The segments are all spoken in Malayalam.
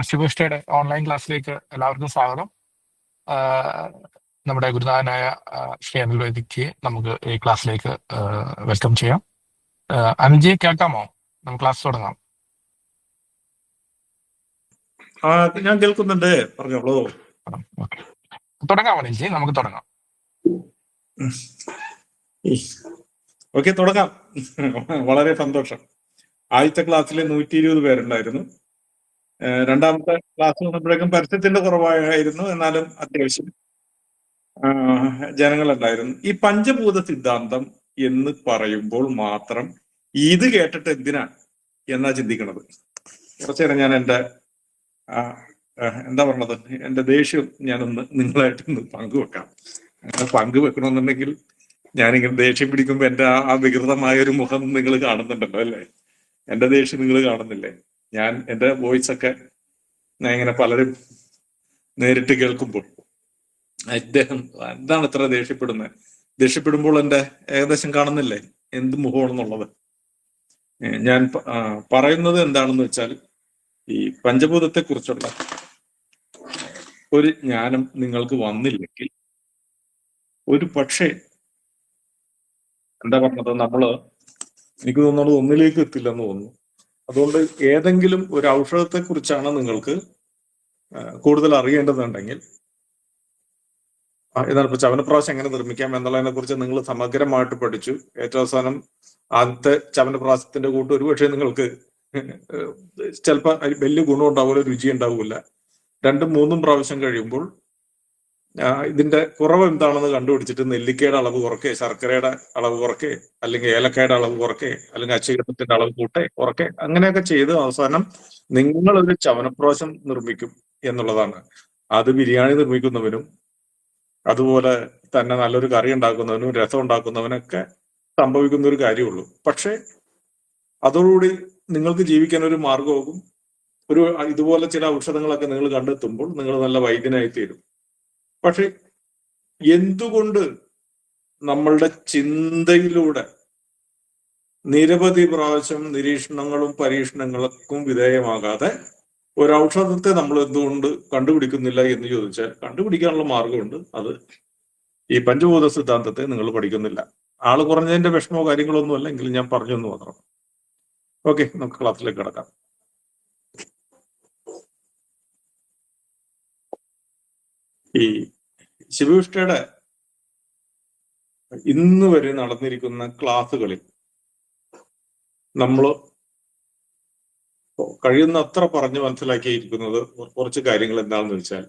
ശിവനിഷ്ഠയുടെ ഓൺലൈൻ ക്ലാസ്സിലേക്ക് എല്ലാവർക്കും സ്വാഗതം. നമ്മുടെ ഗുരുനാഥനായ ശ്രീ അനിൽ വൈദിക്ക് നമുക്ക് ഈ ക്ലാസ്സിലേക്ക് വെൽക്കം ചെയ്യാം. അനിൽജിയെ കേൾക്കാമോ? നമുക്ക് ക്ലാസ് തുടങ്ങാം. ഞാൻ കേൾക്കുന്നുണ്ട്, പറഞ്ഞോളൂ. തുടങ്ങാം അനിൽജി, നമുക്ക് തുടങ്ങാം. ഓക്കെ, തുടങ്ങാം. വളരെ സന്തോഷം. ആദ്യത്തെ ക്ലാസ്സിൽ 120 പേരുണ്ടായിരുന്നു. രണ്ടാമത്തെ ക്ലാസ് വന്നപ്പോഴേക്കും പരസ്യത്തിന്റെ കുറവായിരുന്നു, എന്നാലും അത്യാവശ്യം ജനങ്ങളുണ്ടായിരുന്നു. ഈ പഞ്ചഭൂത സിദ്ധാന്തം എന്ന് പറയുമ്പോൾ മാത്രം ഇത് കേട്ടിട്ട് എന്തിനാ എന്നാ ചിന്തിക്കണത്. കുറച്ചേരം ഞാൻ എൻ്റെ എന്താ പറഞ്ഞത്, എൻ്റെ ദേഷ്യം ഞാനൊന്ന് നിങ്ങളായിട്ടൊന്ന് പങ്കുവെക്കാം. അങ്ങനെ പങ്കുവെക്കണമെന്നുണ്ടെങ്കിൽ ഞാനിങ്ങനെ ദേഷ്യം പിടിക്കുമ്പോൾ എൻ്റെ ആ വികൃതമായ ഒരു മുഖം നിങ്ങൾ കാണുന്നുണ്ടല്ലോ അല്ലേ? എൻ്റെ ദേഷ്യം നിങ്ങൾ കാണുന്നില്ലേ? ഞാൻ എൻ്റെ വോയിസ് ഒക്കെ ഞാൻ ഇങ്ങനെ പലരും നേരിട്ട് കേൾക്കുമ്പോൾ അദ്ദേഹം എന്താണ് ഇത്ര ദേഷ്യപ്പെടുന്നത്, ദേഷ്യപ്പെടുമ്പോൾ എൻ്റെ ഏകദേശം കാണുന്നില്ലേ എന്ത് മുഖമാണെന്നുള്ളത്. ഞാൻ പറയുന്നത് എന്താണെന്ന് വെച്ചാൽ, ഈ പഞ്ചഭൂതത്തെ കുറിച്ചുള്ള ഒരു ജ്ഞാനം നിങ്ങൾക്ക് വന്നില്ലെങ്കിൽ ഒരു പക്ഷേ എന്താ പറഞ്ഞത്, എനിക്ക് തോന്നുന്നത് ഒന്നിലേക്ക് എത്തില്ലെന്ന് തോന്നുന്നു. അതുകൊണ്ട് ഏതെങ്കിലും ഒരു ഔഷധത്തെ കുറിച്ചാണ് നിങ്ങൾക്ക് കൂടുതൽ അറിയേണ്ടതുണ്ടെങ്കിൽ, എന്താണ് ഇപ്പൊ ചവനപ്രാശം എങ്ങനെ നിർമ്മിക്കാം എന്നുള്ളതിനെ കുറിച്ച് നിങ്ങൾ സമഗ്രമായിട്ട് പഠിച്ചു. ഏറ്റവും അവസാനം ആദ്യത്തെ ചവനപ്രാശത്തിന്റെ കൂട്ട് ഒരുപക്ഷെ നിങ്ങൾക്ക് ചിലപ്പോൾ വലിയ ഗുണം ഉണ്ടാവില്ല, രുചി ഉണ്ടാവില്ല. 2-3 പ്രാവശ്യം കഴിയുമ്പോൾ ഇതിന്റെ കുറവ് എന്താണെന്ന് കണ്ടുപിടിച്ചിട്ട് നെല്ലിക്കയുടെ അളവ് കുറക്കേ, ശർക്കരയുടെ അളവ് കുറക്കേ, അല്ലെങ്കിൽ ഏലക്കായുടെ അളവ് കുറക്കേ, അല്ലെങ്കിൽ അച്ചുകരണത്തിന്റെ അളവ് കൂട്ടേ കുറക്കേ, അങ്ങനെയൊക്കെ ചെയ്ത് അവസാനം നിങ്ങളൊരു ചവനപ്രാശം നിർമ്മിക്കും എന്നുള്ളതാണ്. അത് ബിരിയാണി നിർമ്മിക്കുന്നവനും അതുപോലെ തന്നെ നല്ലൊരു കറി ഉണ്ടാക്കുന്നവനും രസം ഉണ്ടാക്കുന്നവനൊക്കെ സംഭവിക്കുന്ന ഒരു കാര്യമുള്ളൂ. പക്ഷെ അതോടുകൂടി നിങ്ങൾക്ക് ജീവിക്കാൻ ഒരു മാർഗമാകും. ഇതുപോലെ ചില ഔഷധങ്ങളൊക്കെ നിങ്ങൾ കണ്ടെത്തുമ്പോൾ നിങ്ങൾ നല്ല വൈദ്യനായി തീരും. പക്ഷെ എന്തുകൊണ്ട് നമ്മളുടെ ചിന്തയിലൂടെ നിരവധി പ്രാവശ്യം നിരീക്ഷണങ്ങളും പരീക്ഷണങ്ങൾക്കും വിധേയമാകാതെ ഒരു ഔഷധത്തെ നമ്മൾ എന്തുകൊണ്ട് കണ്ടുപിടിക്കുന്നില്ല എന്ന് ചോദിച്ചാൽ, കണ്ടുപിടിക്കാനുള്ള മാർഗമുണ്ട്. അത് ഈ പഞ്ചഭൂത സിദ്ധാന്തത്തെ നിങ്ങൾ പഠിക്കുന്നില്ല. ആള് കുറഞ്ഞതിന്റെ വിഷമോ കാര്യങ്ങളോ ഒന്നും അല്ല, എങ്കിലും ഞാൻ പറഞ്ഞെന്ന് മാത്രം. ഓക്കെ, നമുക്ക് ക്ലാസ്സിലേക്ക് കിടക്കാം. ഈ ശിവവിഷ്ഠയുടെ ഇന്ന് വരെ നടന്നിരിക്കുന്ന ക്ലാസ്സുകളിൽ നമ്മൾ കഴിയുന്നത്ര പറഞ്ഞു മനസ്സിലാക്കിയിരിക്കുന്നത് കുറച്ച് കാര്യങ്ങൾ എന്താണെന്ന് വെച്ചാൽ,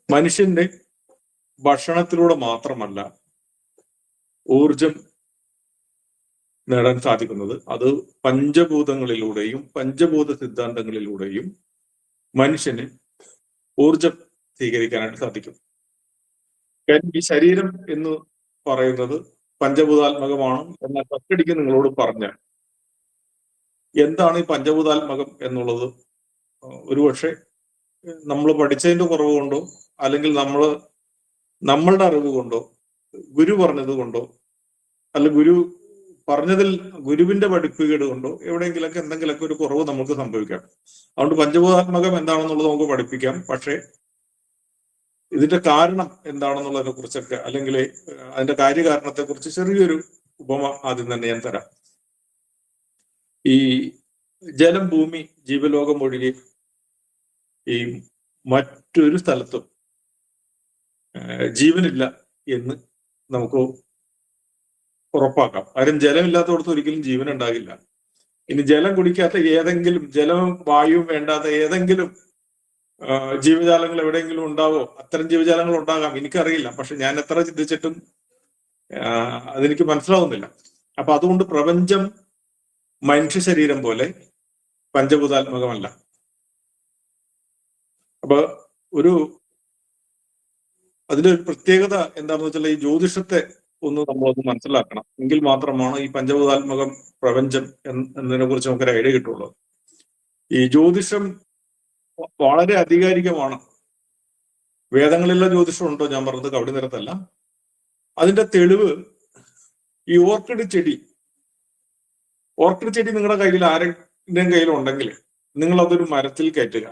മനുഷ്യന്റെ ഭക്ഷണത്തിലൂടെ മാത്രമല്ല ഊർജം നേടാൻ സാധിക്കുന്നത്. അത് പഞ്ചഭൂതങ്ങളിലൂടെയും പഞ്ചഭൂത സിദ്ധാന്തങ്ങളിലൂടെയും മനുഷ്യന് ഊർജം സ്വീകരിക്കാനായിട്ട് സാധിക്കും. ഈ ശരീരം എന്ന് പറയുന്നത് പഞ്ചഭൂതാത്മകമാണ് എന്ന ഒറ്റയടിക്ക് നിങ്ങളോട് പറഞ്ഞാൽ എന്താണ് ഈ പഞ്ചഭൂതാത്മകം എന്നുള്ളത് ഒരുപക്ഷെ നമ്മൾ പഠിച്ചതിന്റെ കുറവ് കൊണ്ടോ, അല്ലെങ്കിൽ നമ്മളുടെ അറിവ് കൊണ്ടോ, ഗുരു പറഞ്ഞത് കൊണ്ടോ, അല്ല ഗുരുവിന്റെ പഠിപ്പുകേട് കൊണ്ടോ എവിടെയെങ്കിലൊക്കെ എന്തെങ്കിലുമൊക്കെ ഒരു കുറവ് നമുക്ക് സംഭവിക്കാം. അതുകൊണ്ട് പഞ്ചഭൂതാത്മകം എന്താണെന്നുള്ളത് നമുക്ക് പഠിപ്പിക്കാം. പക്ഷേ ഇതിന്റെ കാരണം എന്താണെന്നുള്ളതിനെ കുറിച്ചൊക്കെ, അല്ലെങ്കിൽ അതിന്റെ കാര്യകാരണത്തെ കുറിച്ച് ചെറിയൊരു ഉപമ ആദ്യം തന്നെ ഞാൻ തരാം. ഈ ജലം, ഭൂമി, ജീവലോകം ഒഴികെ ഈ മറ്റൊരു സ്ഥലത്തും ജീവനില്ല എന്ന് നമുക്ക് ഉറപ്പാക്കാം. കാര്യം ജലമില്ലാത്തടത്ത് ഒരിക്കലും ജീവൻ ഉണ്ടാകില്ല. ഇനി ജലം കുടിക്കാത്ത ഏതെങ്കിലും, ജലവും വായുവും വേണ്ടാത്ത ഏതെങ്കിലും ജീവജാലങ്ങൾ എവിടെയെങ്കിലും ഉണ്ടാവോ? അത്തരം ജീവജാലങ്ങൾ ഉണ്ടാകാം, എനിക്കറിയില്ല. പക്ഷെ ഞാൻ എത്ര ചിന്തിച്ചിട്ടും അതെനിക്ക് മനസ്സിലാവുന്നില്ല. അപ്പൊ അതുകൊണ്ട് പ്രപഞ്ചം മനുഷ്യ ശരീരം പോലെ പഞ്ചഭൂതാത്മകമല്ല. അപ്പൊ അതിന്റെ ഒരു പ്രത്യേകത എന്താണെന്ന് വെച്ചാൽ, ഈ ജ്യോതിഷത്തെ നമ്മളൊന്ന് മനസ്സിലാക്കണം. എങ്കിൽ മാത്രമാണ് ഈ പഞ്ചഭൂതാത്മകം പ്രപഞ്ചം എന്നതിനെ കുറിച്ച് നമുക്കൊരു ഐഡിയ കിട്ടുള്ളൂ. ഈ ജ്യോതിഷം വളരെ അധികാരികമാണ്. വേദങ്ങളിലെ ജ്യോതിഷം ഉണ്ടോ ഞാൻ പറഞ്ഞത് കവടി നിരത്തല്ല. അതിന്റെ തെളിവ് ഈ ഓർക്കിഡ് ചെടി നിങ്ങളുടെ കയ്യിൽ ആരുടെയും കയ്യിലുണ്ടെങ്കിൽ നിങ്ങൾ അതൊരു മരത്തിൽ കയറ്റുക.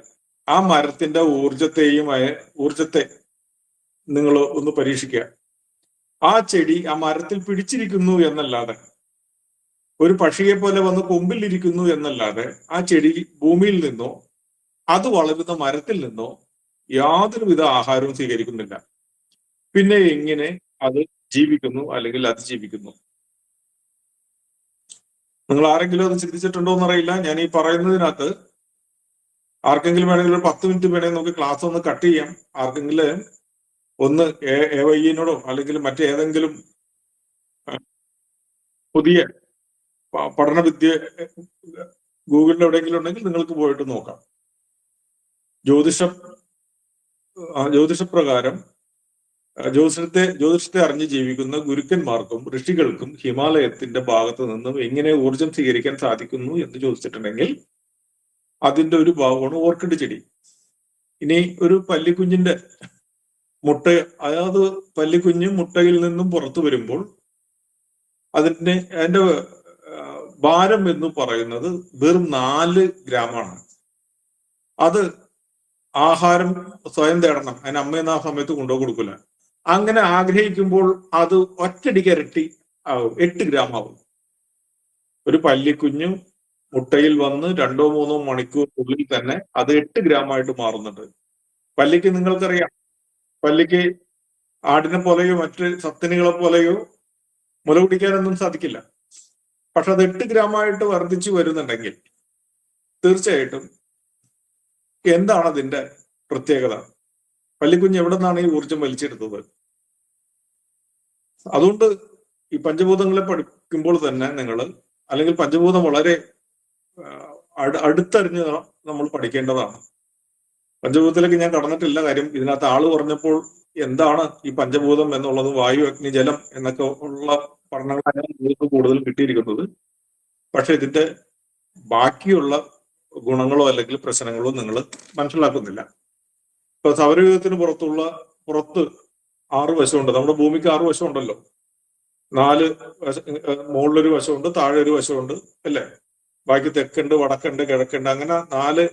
ആ മരത്തിന്റെ ഊർജത്തെ നിങ്ങൾ ഒന്ന് പരീക്ഷിക്കുക. ആ ചെടി ആ മരത്തിൽ പിടിച്ചിരിക്കുന്നു എന്നല്ലാതെ, ഒരു പക്ഷിയെ പോലെ വന്ന് കൊമ്പിലിരിക്കുന്നു എന്നല്ലാതെ, ആ ചെടി ഭൂമിയിൽ നിന്നോ അത് വളരുന്ന മരത്തിൽ നിന്നോ യാതൊരുവിധ ആഹാരവും സ്വീകരിക്കുന്നില്ല. പിന്നെ എങ്ങനെ അത് ജീവിക്കുന്നു അല്ലെങ്കിൽ അതിജീവിക്കുന്നു? നിങ്ങൾ ആരെങ്കിലും അത് ചിന്തിച്ചിട്ടുണ്ടോ എന്നറിയില്ല. ഞാൻ ഈ പറയുന്നതിനകത്ത് ആർക്കെങ്കിലും വേണമെങ്കിൽ ഒരു 10 മിനിറ്റ് വേണമെങ്കിൽ നമുക്ക് ക്ലാസ് ഒന്ന് കട്ട് ചെയ്യാം. ആർക്കെങ്കിലും ഒന്ന് AIനോടോ അല്ലെങ്കിൽ മറ്റേതെങ്കിലും പുതിയ പഠന വിദ്യ ഗൂഗിളിൽ എവിടെയെങ്കിലും ഉണ്ടെങ്കിൽ നിങ്ങൾക്ക് പോയിട്ട് നോക്കാം. ജ്യോതിഷപ്രകാരം ജ്യോതിഷത്തെ അറിഞ്ഞ് ജീവിക്കുന്ന ഗുരുക്കന്മാർക്കും ഋഷികൾക്കും ഹിമാലയത്തിന്റെ ഭാഗത്ത് നിന്നും എങ്ങനെ ഊർജം സ്വീകരിക്കാൻ സാധിക്കുന്നു എന്ന് ചോദിച്ചിട്ടുണ്ടെങ്കിൽ അതിന്റെ ഒരു ഭാഗമാണ് ഓർക്കിഡ് ചെടി. ഇനി ഒരു പല്ലിക്കുഞ്ഞിന്റെ അതായത് പല്ലിക്കുഞ്ഞ് മുട്ടയിൽ നിന്നും പുറത്തു വരുമ്പോൾ അതിന്റെ ഭാരം എന്ന് പറയുന്നത് വെറും 4 ഗ്രാമാണ്. അത് ആഹാരം സ്വയം തേടണം. അതിന് അമ്മയെന്ന് ആ സമയത്ത് കൊണ്ടുപോയി കൊടുക്കില്ല. അങ്ങനെ ആഗ്രഹിക്കുമ്പോൾ അത് ഒറ്റടിക്ക് ഇരട്ടി ആവും, 8 ഗ്രാം ആവും. ഒരു പല്ലിക്കുഞ്ഞു മുട്ടയിൽ വന്ന് 2-3 മണിക്കൂറിനുള്ളിൽ തന്നെ അത് 8 ഗ്രാമായിട്ട് മാറുന്നുണ്ട്. പല്ലിക്ക് നിങ്ങൾക്കറിയാം, പല്ലിക്ക് ആടിനെ പോലെയോ മറ്റ് സസ്തനികളെ പോലെയോ മുല കുടിക്കാനൊന്നും സാധിക്കില്ല. പക്ഷെ അത് 8 ഗ്രാമായിട്ട് വർദ്ധിച്ചു വരുന്നുണ്ടെങ്കിൽ തീർച്ചയായിട്ടും എന്താണ് അതിന്റെ പ്രത്യേകത? പല്ലിക്കുഞ്ഞ് എവിടെ നിന്നാണ് ഈ ഊർജം വലിച്ചെടുത്തത്? അതുകൊണ്ട് ഈ പഞ്ചഭൂതങ്ങളെ പഠിക്കുമ്പോൾ തന്നെ നിങ്ങൾ, അല്ലെങ്കിൽ പഞ്ചഭൂതം വളരെ അടുത്തറിഞ്ഞ് നമ്മൾ പഠിക്കേണ്ടതാണ്. പഞ്ചഭൂതത്തിലേക്ക് ഞാൻ കടന്നിട്ടില്ല. കാര്യം ഇതിനകത്ത് ആള് പറഞ്ഞപ്പോൾ എന്താണ് ഈ പഞ്ചഭൂതം എന്നുള്ളത്, വായു, അഗ്നി, ജലം എന്നൊക്കെ ഉള്ള പഠനങ്ങളാണ് നിങ്ങൾക്ക് കൂടുതൽ കിട്ടിയിരിക്കുന്നത്. പക്ഷെ ഇതിന്റെ ബാക്കിയുള്ള ഗുണങ്ങളോ അല്ലെങ്കിൽ പ്രശ്നങ്ങളോ നിങ്ങൾ മനസ്സിലാക്കുന്നില്ല. ഇപ്പൊ സൗരയൂഥത്തിന് പുറത്ത് 6 വശമുണ്ട്. നമ്മുടെ ഭൂമിക്ക് 6 വശമുണ്ടല്ലോ. 4 മുകളിലൊരു വശമുണ്ട്, താഴെ ഒരു വശമുണ്ട്, അല്ലേ? ബാക്കി തെക്കുണ്ട്, വടക്കുണ്ട്, കിഴക്കുണ്ട്. അങ്ങനെ 4